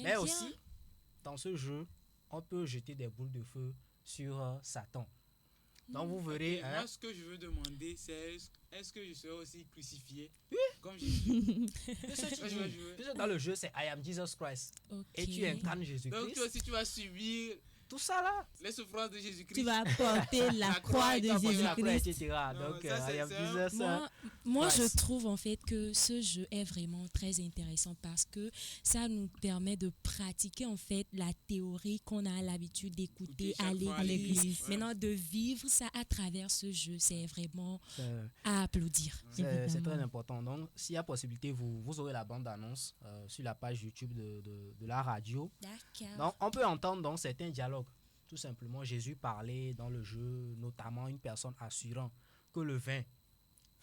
Mais aussi, dans ce jeu, on peut jeter des boules de feu sur Satan. Donc vous verrez. Moi, ce que je veux demander, c'est est-ce que je serai aussi crucifié comme Jésus? Dans le jeu, c'est I am Jesus Christ. Et tu incarnes Jésus-Christ. Donc toi aussi, tu vas subir tout ça là. Les souffrances de Jésus-Christ. Tu vas porter la croix de Jésus-Christ. Etc. Donc, moi je trouve en fait que ce jeu est vraiment très intéressant parce que ça nous permet de pratiquer en fait la théorie qu'on a l'habitude d'écouter à l'église. Ouais. Maintenant, de vivre ça à travers ce jeu, c'est vraiment à applaudir. C'est très important. Donc, s'il y a possibilité, vous aurez la bande-annonce sur la page YouTube de la radio. D'accord. Donc, on peut entendre donc certains dialogues. Tout simplement, Jésus parlait dans le jeu, notamment une personne assurant que le vin,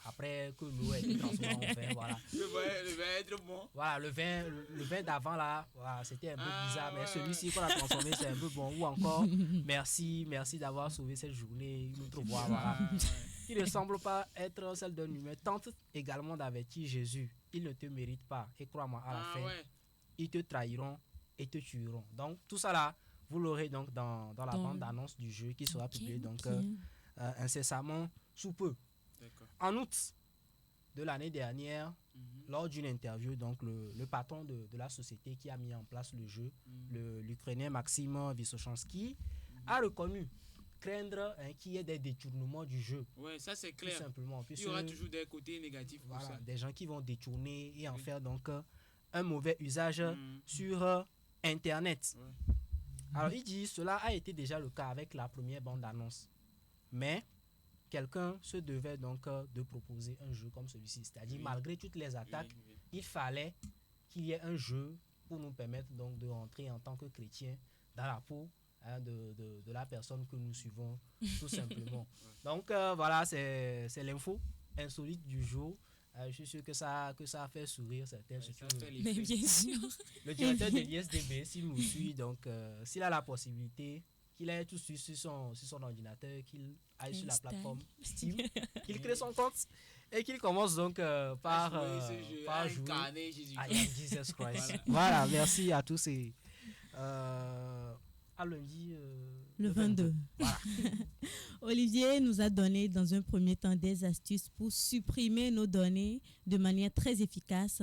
après que l'eau ait été transformée en vin, voilà. Le vin est trop bon. Voilà, le vin d'avant là, voilà, c'était un peu bizarre, mais celui-ci qu'on a transformé, c'est un peu bon. Ou encore, merci d'avoir sauvé cette journée, une autre voix, voilà. Il ne semble pas être celle d'un humain. Tente également d'avertir Jésus. Ils ne te méritent pas. Et crois-moi, à la fin, ils te trahiront et te tueront. Donc, tout ça là, vous l'aurez donc dans la bande-annonce du jeu qui sera publiée donc incessamment sous peu. En août de l'année dernière, lors d'une interview, donc le patron de la société qui a mis en place le jeu, l'Ukrainien Maxime Vysochanski, a reconnu craindre qu'il y ait des détournements du jeu. Oui, ça c'est clair. Tout simplement. Il y aura toujours des côtés négatifs. Voilà, pour ça. Des gens qui vont détourner et en faire donc un mauvais usage sur Internet. Ouais. Alors il dit cela a été déjà le cas avec la première bande-annonce. Mais quelqu'un se devait donc de proposer un jeu comme celui-ci. C'est-à-dire malgré toutes les attaques, il fallait qu'il y ait un jeu pour nous permettre donc de rentrer en tant que chrétien dans la peau de la personne que nous suivons tout simplement. Donc voilà, c'est l'info insolite du jour. Je suis sûr que ça a fait sourire certains. Mais bien sûr. Le directeur de l'ISDB, s'il nous suit, donc s'il a la possibilité, qu'il aille tout de suite sur son ordinateur, qu'il aille sur la plateforme Steam, qu'il crée son compte et qu'il commence donc par jouer Jesus Christ. Voilà, merci à tous et à lundi le 22. Voilà. Olivier nous a donné dans un premier temps des astuces pour supprimer nos données de manière très efficace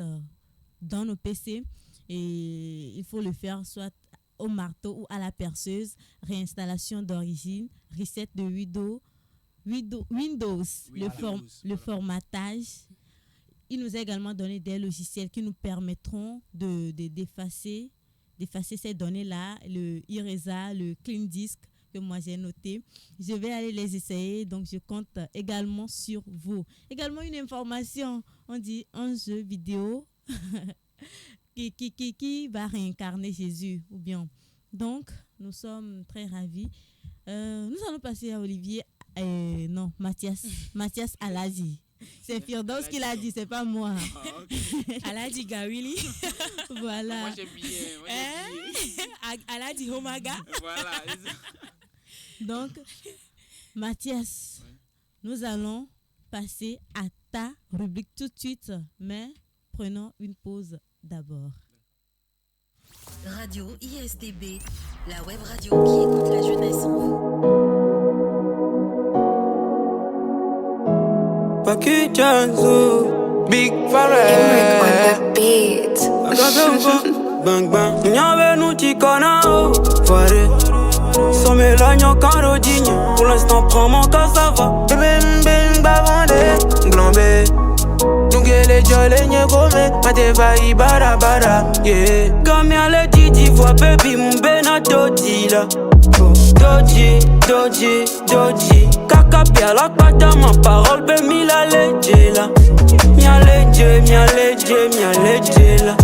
dans nos PC. Et il faut le faire soit au marteau ou à la perceuse, réinstallation d'origine, reset de Windows, le formatage. Il nous a également donné des logiciels qui nous permettront d'effacer ces données-là, le Iresa, le Clean Disk que moi j'ai noté. Je vais aller les essayer, donc je compte également sur vous. Également une information, on dit un jeu vidéo qui va réincarner Jésus, ou bien. Donc, nous sommes très ravis. Nous allons passer à Olivier, Mathias Aladi. C'est Firdaus qui l'a dit, c'est pas moi. Aladi Gawili. Voilà. Moi j'aime bien. Aladi Homaga. Voilà. Donc, Mathias, nous allons passer à ta rubrique tout de suite, mais prenons une pause d'abord. Radio ISDB, la web radio qui écoute la jeunesse en vous. Paki Janzo, Big Farrell on the beat. Bang bang, nyave nous tikona o, foiré. Somme l'agneau carodinho, pour l'instant prends mon cas ça va. Bing bing bavande, glambé. Les jolets n'y gomme, ma te va y bara bara, yeah. Comme y'a le didi, vois baby mon bena dodi la. Doji. Kaka pia la pata ma parole, be mi la leje la. Mia leje la.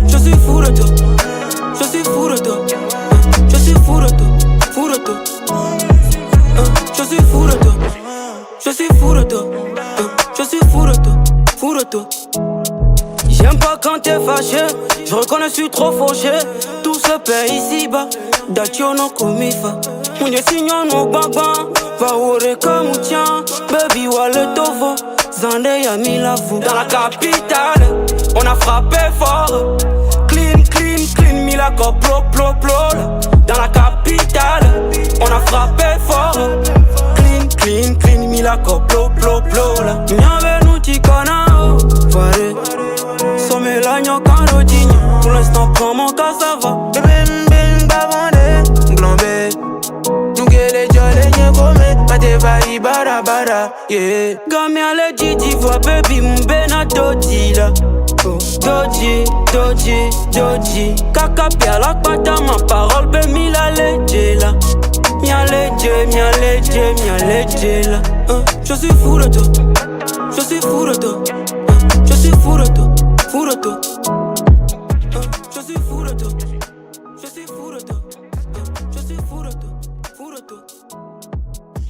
Je suis fou de toi. Je suis fou de toi. Je suis fou de toi. Je suis fou de toi. Je suis fou de toi. Je suis fou de toi. J'aime pas quand t'es fâché, je reconnais, je suis trop fauché. Tout se paie ici-bas, datio no komifa. Mounye signon no baba, va ore comme tien. Baby wa le tovo, Zande y'a mis la fou. Dans la capitale, on a frappé fort. Clean, mis la cop plo. Dans la capitale, on a frappé fort. Clean, mis la cop plo. Nyave nous tikona o, foiré. Somme l'agneau carodinho, pour l'instant prends mon cas ça va. Bing bavande, glambé. Whatever ibara bara, yeah. Gami ale Gigi voix baby mbena doji la. Oh, doji, doji, doji. Kaka pia la pata ma parole be mi la leje la. Mia leje la. Je suis fou de toi. Je suis fou de toi. Je suis fou de toi. Fou de toi. Je suis fou de toi. Je suis fou de toi. Je suis fou de toi. Fou de toi.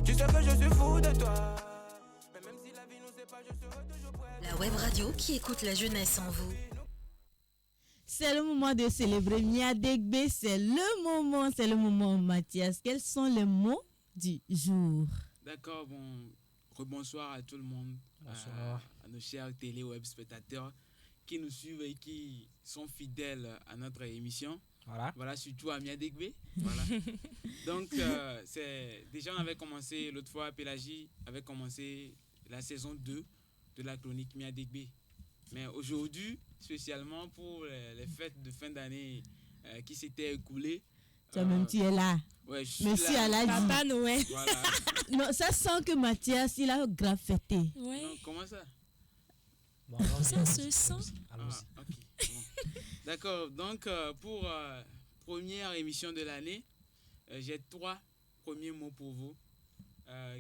Tu sais que je suis fou de toi. Mais même si la vie nous sépare, je serai toujours prêt. La web radio qui écoute la jeunesse en vous. C'est le moment de célébrer Mia Degbe, c'est le moment Mathias. Quels sont les mots du jour? D'accord, bon, rebonsoir à tout le monde, à nos chers télé-web spectateurs qui nous suivent et qui sont fidèles à notre émission. Voilà, surtout à Mia Degbe. Voilà. Donc, déjà on avait commencé l'autre fois, Pélagie avait commencé la saison 2 de la chronique Mia Degbe. Mais aujourd'hui, spécialement pour les fêtes de fin d'année qui s'étaient écoulées. Toi-même, tu es là. Ouais, je suis Merci là. à la Papa Noël. Voilà. Non, ça sent que Mathias, il a grave fêté. Ouais. Non, comment ça? Bon, Ça se sent. Ok. Bon. D'accord. Donc, pour première émission de l'année, j'ai 3 premiers mots pour vous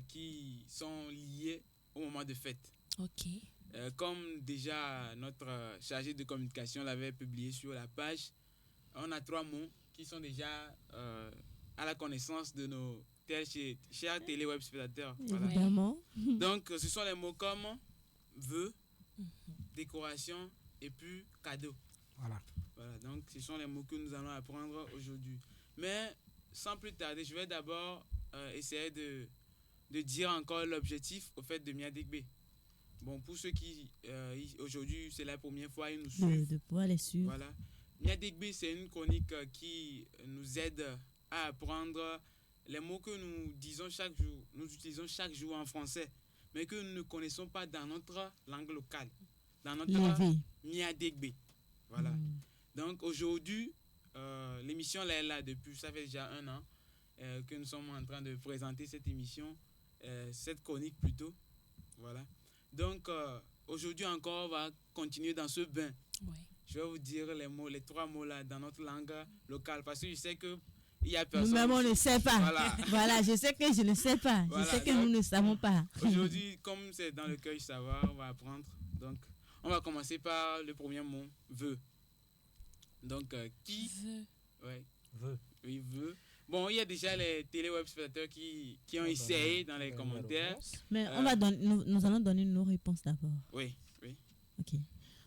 qui sont liés au moment de fête. Ok. Comme déjà notre chargé de communication l'avait publié sur la page, on a 3 mots qui sont déjà à la connaissance de nos chers télé-web spectateurs. Voilà. Évidemment. Donc, ce sont les mots comme vœux, décoration et puis cadeau. Voilà, donc ce sont les mots que nous allons apprendre aujourd'hui. Mais sans plus tarder, je vais d'abord essayer de dire encore l'objectif au fait de Mia Degbe. Bon, pour ceux qui, aujourd'hui, c'est la première fois ils nous suivent. De pouvoir les suivre. Voilà. Mia Degbe, c'est une chronique qui nous aide à apprendre les mots que nous disons chaque jour, nous utilisons chaque jour en français, mais que nous ne connaissons pas dans notre langue locale, dans notre Mia Degbe. Voilà. Donc aujourd'hui, l'émission là est là depuis, ça fait déjà 1 an que nous sommes en train de présenter cette émission, cette chronique plutôt. Voilà. Donc, aujourd'hui encore, on va continuer dans ce bain. Ouais. Je vais vous dire les 3 mots là dans notre langue locale parce que je sais que il y a personne. Nous-mêmes, on ne sait pas. Voilà, je sais que je ne sais pas. Voilà, je sais que donc, nous ne savons pas. Aujourd'hui, comme c'est dans le cœur du savoir, on va apprendre. Donc, on va commencer par le premier mot, vœu. Donc, qui... Vœu. Ouais. Vœu. Oui, vœu. Bon, il y a déjà les télé-web spectateurs qui ont essayé dans les commentaires. Mais nous allons donner nos réponses d'abord. Oui. Ok.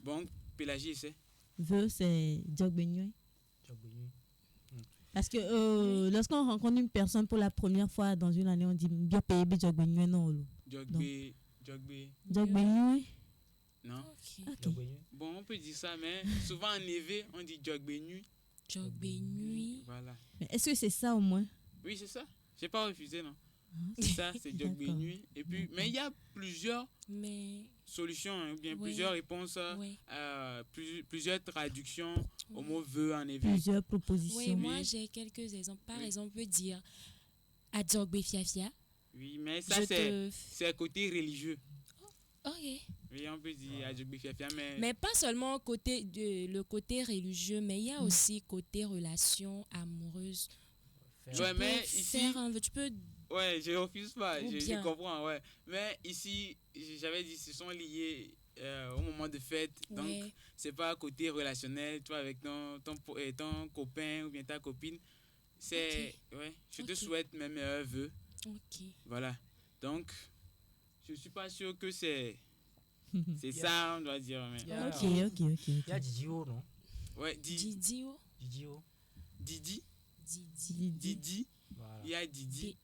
Bon, Pélagie essaie. Vœu, c'est Djogbenyue. Parce que lorsqu'on rencontre une personne pour la première fois dans une année, on dit bien payé Djogbenyue non. Djogbenyue. Non. Ok. Bon, on peut dire ça, mais souvent en éveil, on dit Djogbenyue. Djogbenyue. Voilà. Mais est-ce que c'est ça au moins? Oui, c'est ça. J'ai pas refusé, non. C'est ça, c'est Djogbenyue. Et puis, mais il y a plusieurs solutions, hein, ou bien plusieurs réponses, plusieurs traductions au mot vœu en éveil. Plusieurs propositions. Oui, moi j'ai quelques exemples. Par exemple, on peut dire Adjogbe Fiafia. Oui, mais ça c'est côté religieux. Ok. Oui, on peut dire Adjogbe Fiafia, mais pas seulement le côté religieux, mais il y a aussi côté relation amoureuse. Mais ici, tu peux. Ouais, je refuse pas, je comprends, ouais. Mais ici, j'avais dit, ce sont liés au moment de fête, donc c'est pas côté relationnel, toi avec ton copain ou bien ta copine. C'est, je te souhaite mes meilleurs vœux. Ok. Voilà. Donc, je suis pas sûr que c'est ça, on doit dire. Mais... Ok. Il y a Didio, non? Ouais, Didio. Didi. Voilà. Il y a Didi.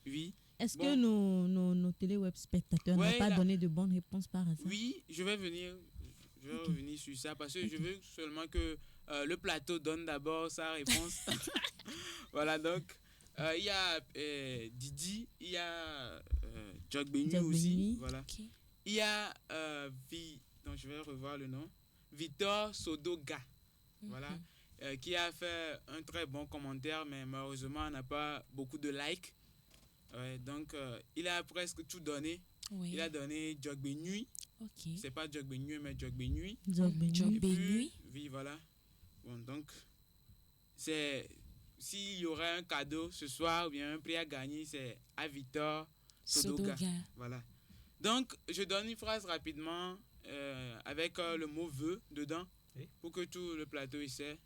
Oui. Est-ce que nos télé-web spectateurs n'ont pas donné de bonnes réponses par hasard? Oui, je vais revenir sur ça parce que je veux seulement que le plateau donne d'abord sa réponse. Voilà, donc il y a Didi, il y a Djogbenyue aussi. Voilà. Okay. Il y a donc je vais revoir le nom, Victor Sodoga. Voilà. Qui a fait un très bon commentaire, mais malheureusement, on n'a pas beaucoup de likes. Ouais, donc, il a presque tout donné. Oui. Il a donné Jogbe Nuit. Ok. C'est pas Jogbe Nuit, mais Jogbe Nuit. Jogbe Nuit. Jogbe Et puis, Nuit. Oui, voilà. Bon, donc, c'est... S'il y aurait un cadeau ce soir ou bien un prix à gagner, c'est à Victor Sodoga. Voilà. Donc, je donne une phrase rapidement avec le mot vœu dedans pour que tout le plateau y sait.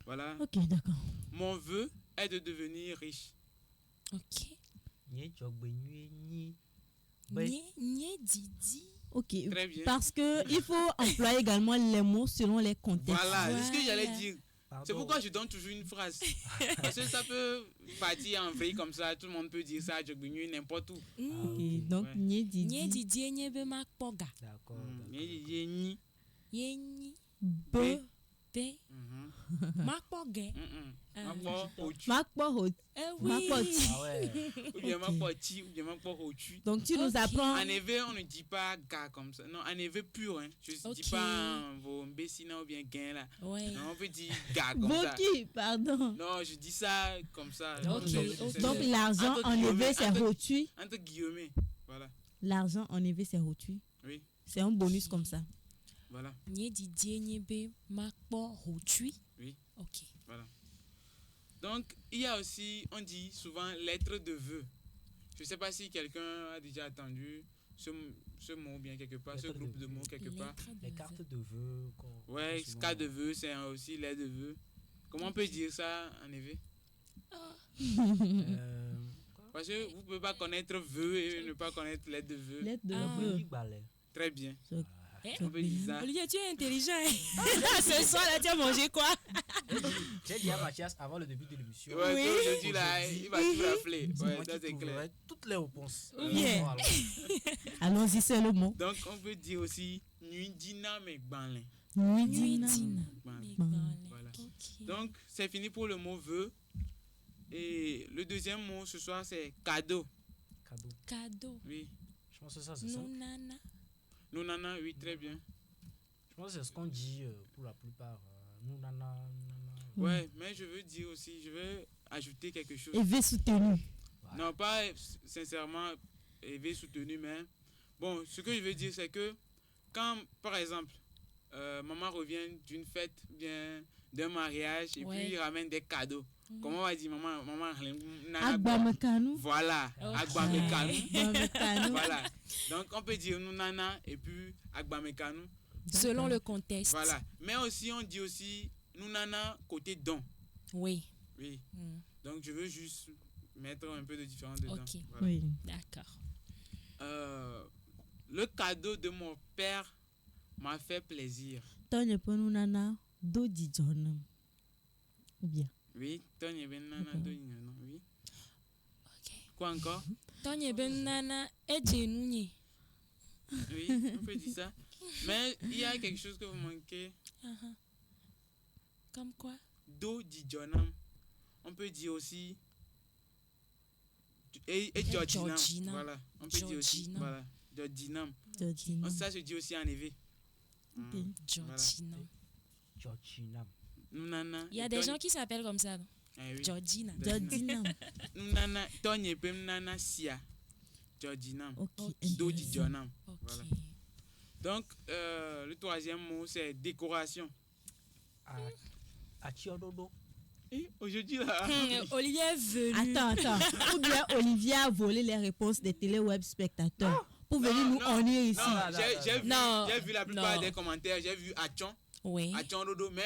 Voilà. Ok, d'accord. Mon vœu est de devenir riche. Ok. Nye Jogbe Nuit, Nye. Nye Didi. Ok. Très bien. Parce que il faut employer également les mots selon les contextes. Voilà, c'est ce que j'allais dire. Pardon. C'est pourquoi je donne toujours une phrase. Parce que ça peut partir en vrille comme ça. Tout le monde peut dire ça à Jogbe Nuit n'importe où. Ok, donc Ouais. Nye Didi. Nye Didi nye be makpoga. D'accord. Nye Didi Nye. Ye Nye B. be makpoge. Makpo Hot. Oui. Makpoti. Ah ouais. Ou bien Makpoti, ou bien Makpohotu. Donc tu nous apprends. En éveil, on ne dit pas gars comme ça. Non, en éveil pur. Hein. Je ne dis pas vos imbéciles ou bien gain là. Ouais. Non, on peut dire gars comme ça. Boki, pardon. Non, je dis ça comme ça. Ok. Donc l'argent en éveil c'est Hotui. Entre guillemets. Voilà. L'argent en éveil c'est Hotui. Oui. C'est un bonus comme ça. Voilà. Nye Didi nye be makpo hotui. Oui. Ok. Voilà. Donc, il y a aussi, on dit souvent lettre de vœu. Je ne sais pas si quelqu'un a déjà entendu ce mot bien quelque part, ce groupe de mots quelque part. Les cartes de vœux. Ouais, carte de vœux, c'est aussi lettre de vœux. Comment on peut dire ça en éveil? Parce que vous ne pouvez pas connaître vœux et ne pas connaître lettre de vœux. Lettre de vœux. Très bien. On peut dire ça. Olivier, tu es intelligent. Ce soir, là, tu as mangé quoi? J'ai dit à Mathias avant le début de l'émission. Ouais, oui. Aujourd'hui, là, il va tout rappeler. Ouais, ça c'est clair. Toutes les réponses. Bien. Allons-y, c'est le mot. Donc, on peut dire aussi nuit dina mais banlin. Nuit dina. Voilà. Donc, c'est fini pour le mot vœu. Et le deuxième mot ce soir, c'est cadeau. Cadeau. Oui. Je pense que ça, c'est ça. Nunana. Nunana, oui, très bien. Je pense que c'est ce qu'on dit pour la plupart. Nunana. Ouais, mais je veux dire aussi, je veux ajouter quelque chose. Éveil soutenu. Non, pas sincèrement éveil soutenu, mais bon, ce que je veux dire, c'est que quand, par exemple, maman revient d'une fête, bien d'un mariage, et puis il ramène des cadeaux. Comment on va dire maman Agbamekanu. Voilà, Agbamekanu. Voilà. Donc on peut dire nous nana et puis Agbamekanu. Selon le contexte. Voilà. Mais aussi on dit aussi nous nana côté don. Oui. Oui. Donc je veux juste mettre un peu de différence dedans. Ok. Voilà. Oui. D'accord. Le cadeau de mon père m'a fait plaisir. Tonye ponu nana do dijonam. Ou bien. Oui, Tony ben nana do non, oui. Ok. Quoi encore? Tony ben nana ejenunye. Oui, on peut dire ça. Mais il y a quelque chose que vous manquez. Comme quoi? Do dijonam. On peut dire aussi et Georginam. Voilà, on peut dire aussi voilà, Georginam. Ça se dit aussi en éveil. Georginam. Georginam. Il y a des gens qui s'appellent comme ça. Georgina. Nana, Tony Pem Nana Sia. Georginam. Do dijonam. Voilà. Donc, le troisième mot, c'est décoration. Achiododo. Et aujourd'hui, là. Olivier est venu. Attends. Ou bien Olivier a volé les réponses des télé-web spectateurs pour venir nous ennuyer ici. J'ai vu la plupart des commentaires. J'ai vu Achon. Oui. Achon Dodo. Mais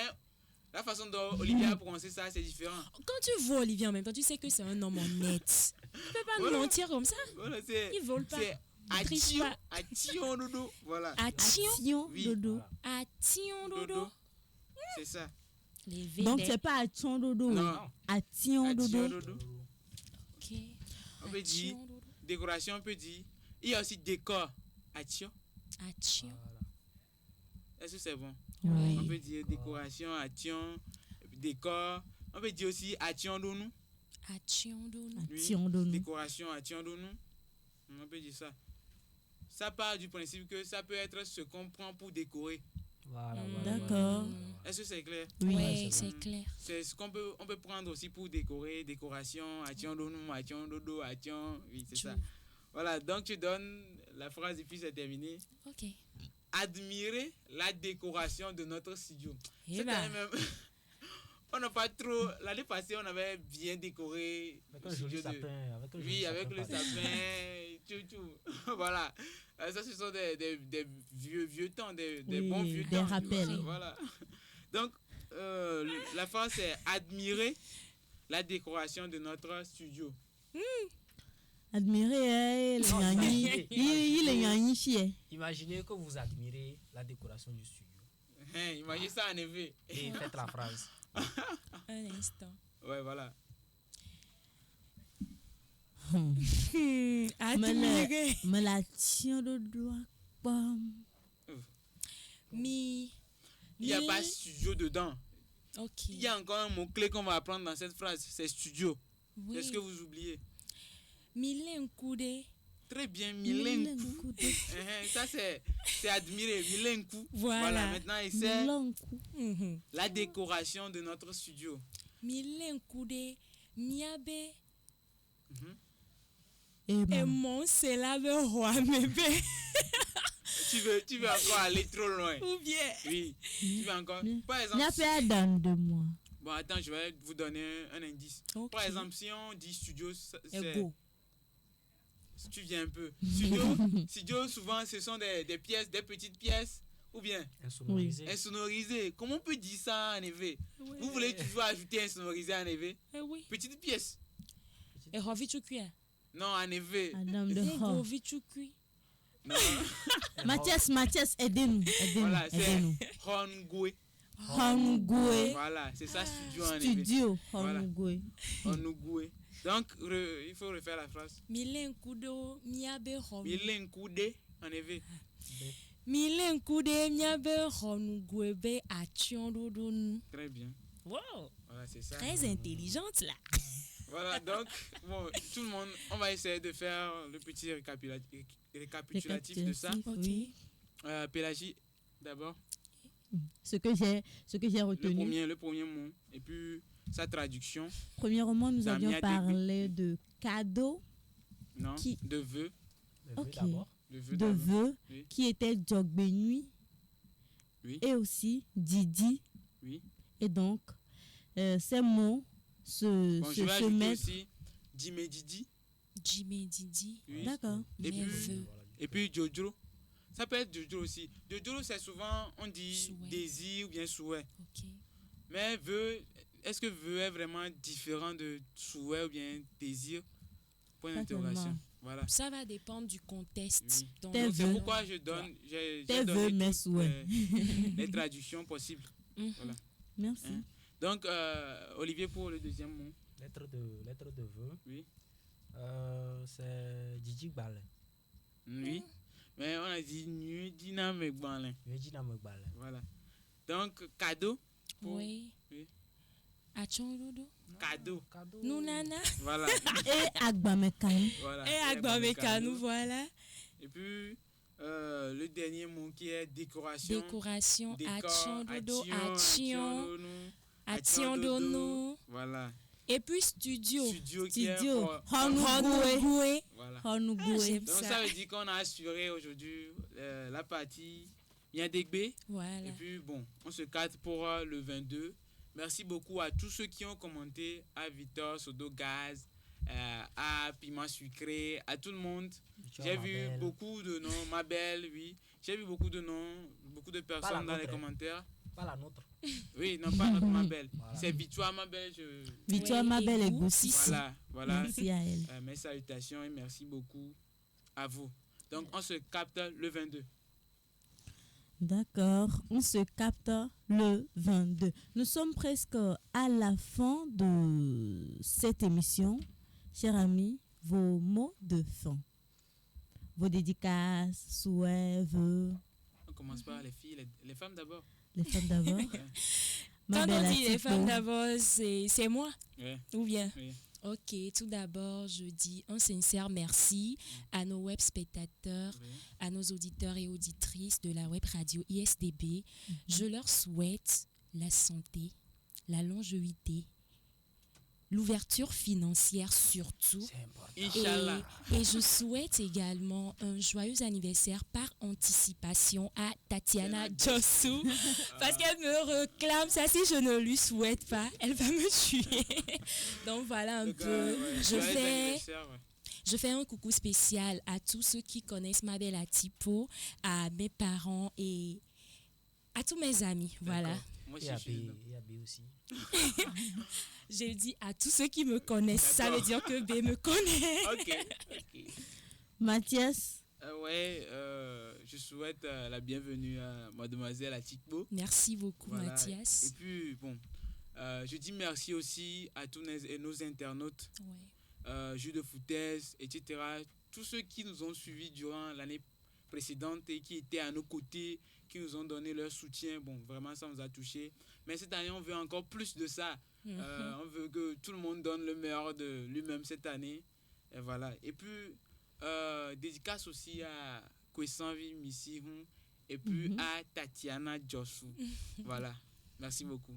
la façon dont Olivier a prononcé ça, c'est différent. Quand tu vois Olivier en même temps, tu sais que c'est un homme honnête. Tu peux pas nous mentir comme ça. Voilà, il vole pas. Ation Dodo. Voilà. Ation Dodo. Ation Dodo. C'est ça. Donc c'est pas Ation Dodo. Non. Ation Dodo. Ok. On peut dire décoration, on peut dire. Il y a aussi décor. Ation. Est-ce que c'est bon? Oui. On peut dire décoration, Ation, décor. On peut dire aussi Ation Donou. Ation Donou. Oui. Décoration, Ation Donou. On peut dire ça. Ça part du principe que ça peut être ce qu'on prend pour décorer. Voilà. D'accord. Est-ce que c'est clair? Oui. Ouais, c'est clair. C'est ce qu'on peut, on peut prendre aussi pour décorer, décoration, ation donou, ation dodo, ation, oui, c'est ça. Voilà, donc tu donnes la phrase et puis c'est terminé. Ok. Admirer la décoration de notre studio. Eh C'est ben. quand même... On n'a pas trop... L'année passée, on avait bien décoré Avec le un joli studio de... sapin. Oui, avec le sapin, tout. Voilà. Ça, ce sont des vieux temps, des Oui, bons vieux des temps. rappels. Voilà. Donc, la phrase, c'est admirer la décoration de notre studio. Admirer les gagnis. Il est gagné chier. Imaginez que vous admirez la décoration du studio. Imaginez ça en effet. Et faites la phrase. Un instant. Ouais, voilà. Admirer. Me la tiens de doigt. Bam. Mi. Il n'y a pas studio dedans. Ok. Il y a encore un mot-clé qu'on va apprendre dans cette phrase, c'est studio. Oui. Est-ce que vous oubliez? Milenkude. Très bien, Milenkou. Ça, c'est admiré, Milenkou. Voilà. Maintenant, et c'est Milenkou. la décoration de notre studio. Milenkude. Miabe. Et mon c'est la roi bébé. Tu veux encore aller trop loin? Ou bien. Oui. Tu veux encore. Par exemple. n'a pas dans de moi. Bon, attends, je vais vous donner un indice. Okay. Par exemple, si on dit studio, c'est. Ego. Si tu viens un peu. Studio, souvent, ce sont des pièces, des petites pièces. Ou bien insonorisé. Insonorisé. Comment on peut dire ça en effet? Oui. Vous voulez toujours ajouter insonorisé en effet? Oui. Petite pièce. Et Rovichukui. Non, en effet. Madame de Ho. Rovichukui. Non. Mathias, aidez-nous. Voilà, c'est Hongwe. Hongwe. Voilà, c'est ça, studio en effet. Studio, Voilà. Hongwe. Hongwe. Donc, il faut refaire la phrase. Milenkudo miabe hon. Milenkude, en effet. Milenkude miabe hongwebe achiondodon. Très bien. Wow. Voilà, c'est ça. Très intelligente là. Voilà, donc, bon, tout le monde, on va essayer de faire le petit récapitulatif de ça. Oui. Pélagie, d'abord. Ce que j'ai retenu. Le premier mot. Et puis, sa traduction. Premièrement, nous avions parlé de cadeau. Non, de vœux. Ok. De vœux, oui. Qui était Jogbenui. Oui. Et aussi Didi. Oui. Et donc, ces mots se mettent. Aussi Jimé Didi. Jimé Didi. Oui. D'accord. Et puis Jojo. Ça peut être Jojo aussi. Jojo, c'est souvent, on dit souhait. Désir ou bien souhait. Ok. Mais vœu, est-ce que vœu est vraiment différent de souhait ou bien désir? Point d'interrogation. Voilà. Ça va dépendre du contexte. Oui. Donc c'est pourquoi je donne, j'ai donné les traductions possibles. Voilà. Merci. Donc, Olivier, pour le deuxième mot. Lettre de vœu. Oui. C'est Didi Gbale. Oui. Mais on a dit nu dynamique balin. Voilà. Donc, cadeau. Oui. Achondodo. Cadeau. Nounana. Voilà. Et Agbamekanu. Voilà. Et Agbamekanu, voilà. Et puis, le dernier mot qui est décoration. Décoration. Achondodo. Ationdono. Voilà. Et puis studio. Studio. Honugwe. Voilà. Honugwe. Donc ça veut dire qu'on a assuré aujourd'hui la partie Yandegbe. Voilà. Et puis bon, on se capte pour le 22. Merci beaucoup à tous ceux qui ont commenté, à Victor, Sodo Gaz, à Piment Sucré, à tout le monde. J'ai vu beaucoup de noms, ma belle, oui. J'ai vu beaucoup de noms, beaucoup de personnes dans les commentaires. Pas la nôtre. Oui, non, pas notre ma belle. Voilà. C'est Victoire ma belle. Victoire ma belle et Goussi. Voilà. Merci à elle. Mes salutations et merci beaucoup à vous. Donc, on se capte le 22. D'accord, on se capte le 22. Nous sommes presque à la fin de cette émission. Chers amis, vos mots de fin. Vos dédicaces, souhaits, vœux. On commence par les filles, les femmes d'abord. Les femmes d'abord. Quand on dit les femmes d'abord, c'est moi. Ouais. Ou bien? Oui. Ok, tout d'abord, je dis un sincère merci à nos web spectateurs, à nos auditeurs et auditrices de la web radio ISDB. Je leur souhaite la santé, la longévité, l'ouverture financière surtout. Inch'Allah. Et je souhaite également un joyeux anniversaire par anticipation à Tatiana Jossou parce qu'elle me réclame ça. Si je ne lui souhaite pas, elle va me tuer. Donc voilà un peu. Je fais un coucou spécial à tous ceux qui connaissent ma belle Atipo, à mes parents et à tous mes amis. Voilà. Moi aussi, et à B aussi. J'ai dit à tous ceux qui me connaissent, ça veut dire que B me connaît. Ok. Mathias. Je souhaite la bienvenue à mademoiselle Atikbo. Merci beaucoup, Voilà. Mathias. Et puis, je dis merci aussi à tous nos internautes, Jus de foutaise, etc. Tous ceux qui nous ont suivis durant l'année précédente et qui étaient à nos côtés, qui nous ont donné leur soutien. Bon, vraiment, ça nous a touchés. Mais cette année, on veut encore plus de ça. On veut que tout le monde donne le meilleur de lui-même cette année. Et voilà. Et puis, dédicace aussi à Kwesanvi Missihun et puis à Tatiana Jossou. Voilà. Merci beaucoup.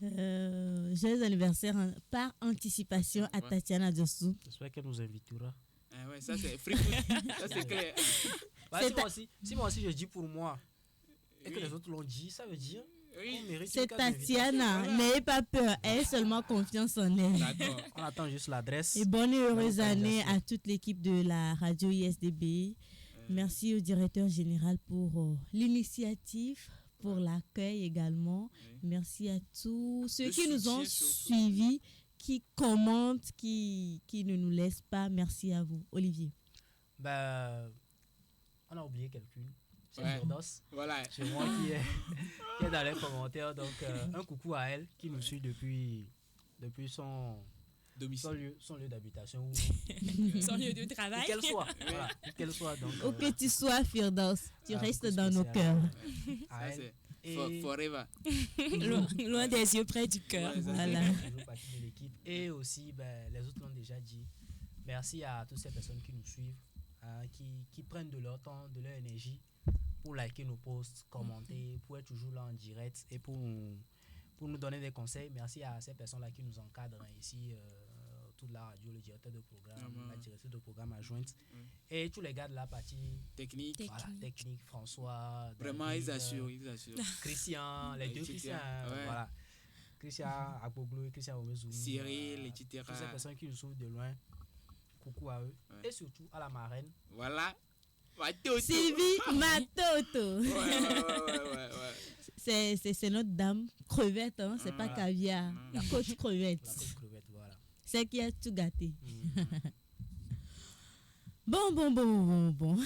Joyeux anniversaire par anticipation à Tatiana Jossou. J'espère qu'elle nous invitera. Ah ouais, ça c'est free food. Ça c'est clair. Si moi aussi je dis pour moi et que les autres l'ont dit, ça veut dire qu'on mérite. C'est Tatiana, n'ayez pas peur, ayez seulement confiance en elle. D'accord. On attend juste l'adresse. Et bonne et heureuse année à toute l'équipe de la radio ISDB. Merci au directeur général pour l'initiative, pour l'accueil également. Merci à tous ceux qui nous ont suivis, qui commentent, qui ne nous laissent pas. Merci à vous. Olivier. On a oublié quelqu'un. C'est Firdos. Voilà. C'est moi qui est dans les commentaires. Donc, un coucou à elle qui nous suit depuis son domicile, son lieu d'habitation. Son lieu de travail. Qu'elle soit. Donc, où que tu sois, Firdos, tu restes dans nos cœurs. Ça, c'est forever. Loin des yeux, près du cœur. Voilà. Partie de l'équipe. Et aussi, les autres l'ont déjà dit. Merci à toutes ces personnes qui nous suivent, qui prennent de leur temps, de leur énergie pour liker nos posts, commenter, pour être toujours là en direct et pour nous donner des conseils. Merci à ces personnes-là qui nous encadrent ici, toute la radio, le directeur de programme, la directrice de programme adjointe et tous les gars de la partie technique, François. Vraiment, David, ils assurent. Christian, les deux Christian, voilà. Christian Agboglo et Christian Omezoum. Cyril, etc. Toutes ces personnes qui nous suivent de loin. Coucou à eux. Et surtout à la marraine. Voilà. Sylvie Matoto. Ouais. C'est notre dame crevette, hein? C'est pas caviar. La coach crevette. La coach crevette, voilà. C'est qui a tout gâté. Bon.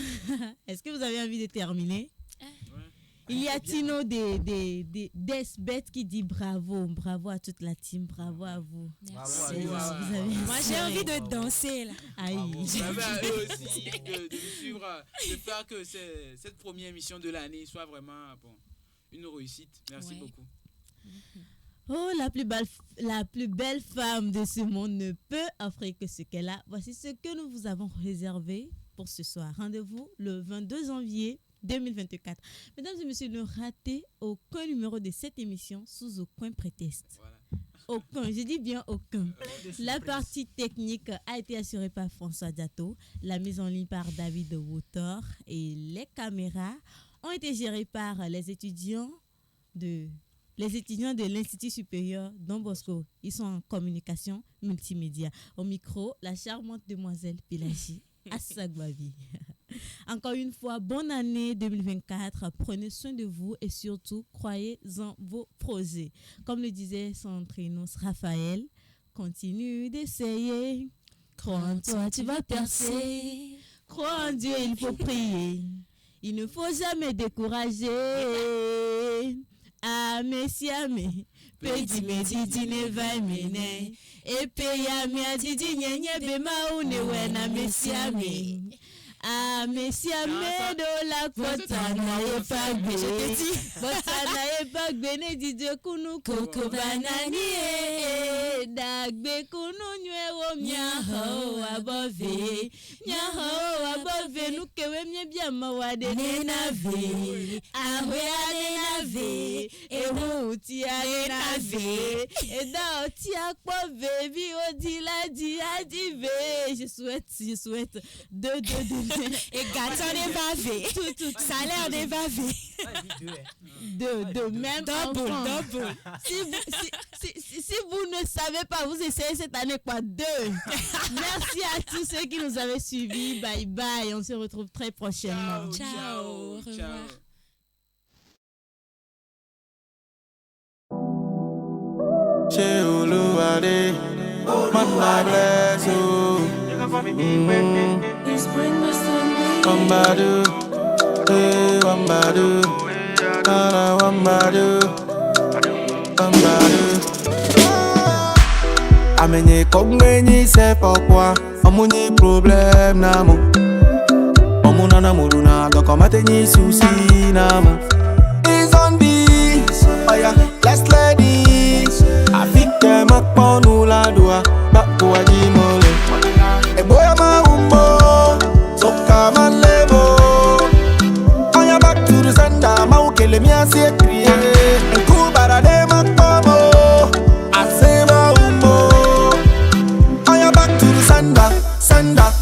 Est-ce que vous avez envie de terminer? Il y a Tino des bêtes qui dit bravo à toute la team, bravo à vous. Merci. Moi j'ai envie de danser là. Eux aussi de nous suivre, de faire que cette première émission de l'année soit vraiment une réussite. Merci beaucoup. Oh, la plus belle femme de ce monde ne peut offrir que ce qu'elle a. Voici ce que nous vous avons réservé pour ce soir. Rendez-vous le 22 janvier 2024. Mesdames et messieurs, ne ratez aucun numéro de cette émission sous aucun prétexte. Voilà. Aucun, je dis bien aucun. La partie technique a été assurée par François Diato, la mise en ligne par David Wotor et les caméras ont été gérées par les étudiants de l'Institut supérieur Don Bosco. Ils sont en communication multimédia. Au micro, la charmante demoiselle Pélagie Assagbavi. Encore une fois, bonne année 2024. Prenez soin de vous et surtout, croyez en vos projets. Comme le disait son trinos Raphaël, continue d'essayer. Crois en toi, tu vas percer. Crois en Dieu, il faut prier. Il ne faut jamais décourager. Amesiame, pedi medidi ne vai mene. Epe ya mi adidi nyenye bema une wena mesiame. Siamé de la Botana et Bagbe. Je te dis, Botana et Bagbe, ne dit Dieu Kounou Koko Banani, Dagbe Kounou Nuero Miaho Above, Miaho Above, nous que bien Mawade Nenave, Ahwe Nenave, et Routi Nenave, et Daoti Akpove, Viodi la Diadive. Je souhaite deux. Et gâteau des bavés. Tout. Salaire des bavés. Deux. Même double. Si vous ne savez pas, vous essayez cette année quoi? 2. Merci à tous ceux qui nous avaient suivis. Bye bye. On se retrouve très prochainement. Ciao. Au revoir. Chez Oluwade, man bless you. Wambadu, wambadu, nana wambadu, wambadu. Amenye kongwenyi c'est pourquoi amunyi problème namo. Amuna na muruna donc amatenyi souci namo. Is on this, oh yeah, let's ladies. Afike makponu la doa, bakpo ajimole. Eboya ma umbo, soka man lebo. Aya back to the sender, ma ukele mi ase kriye. Enku barade makpomo, ase ma umbo. Aya back to the sender.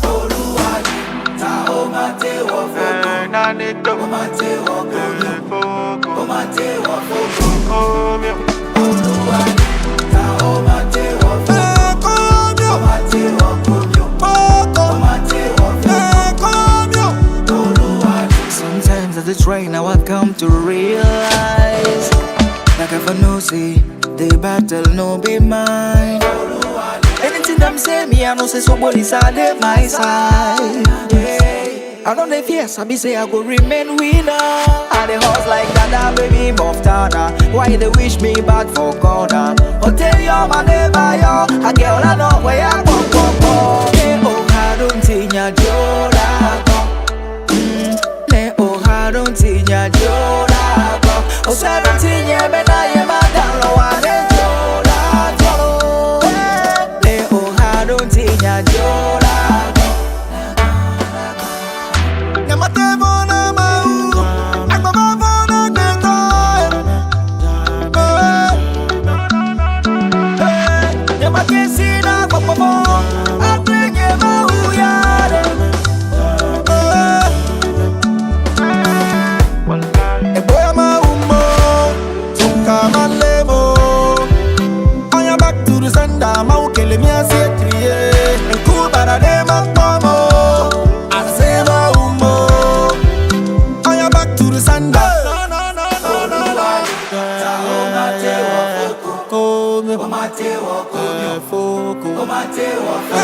Oluwadi, ta omate wofoko. Naneto, omate wofoko. Omate wofoko. Oluwadi, ta omate wofoko. Omate wofoko. Sometimes at the train now I come to realize like if I know say the battle no be mine. Anything them say me I know say somebody's on my side. Yeah. I don't know if yes I be say I go remain winner. And the horse like that baby Moftana. Why they wish me bad for corner? Hotel yo my neighbor yo. A girl I know where I go. Ne I don't think ya jola go. Ne I don't think ya jola go. O 17 ya bena ye madalo wane jola go. Ne I don't think ya jola go. Namatevona mau, akbabavona neto. Namakesina kwapamo, atrenye mau yare. Eboya maumbo, soka malemo. Aya back to the sender, mau kele mi ase kriye. Enku barade makpomo. Omate woko, omate woko,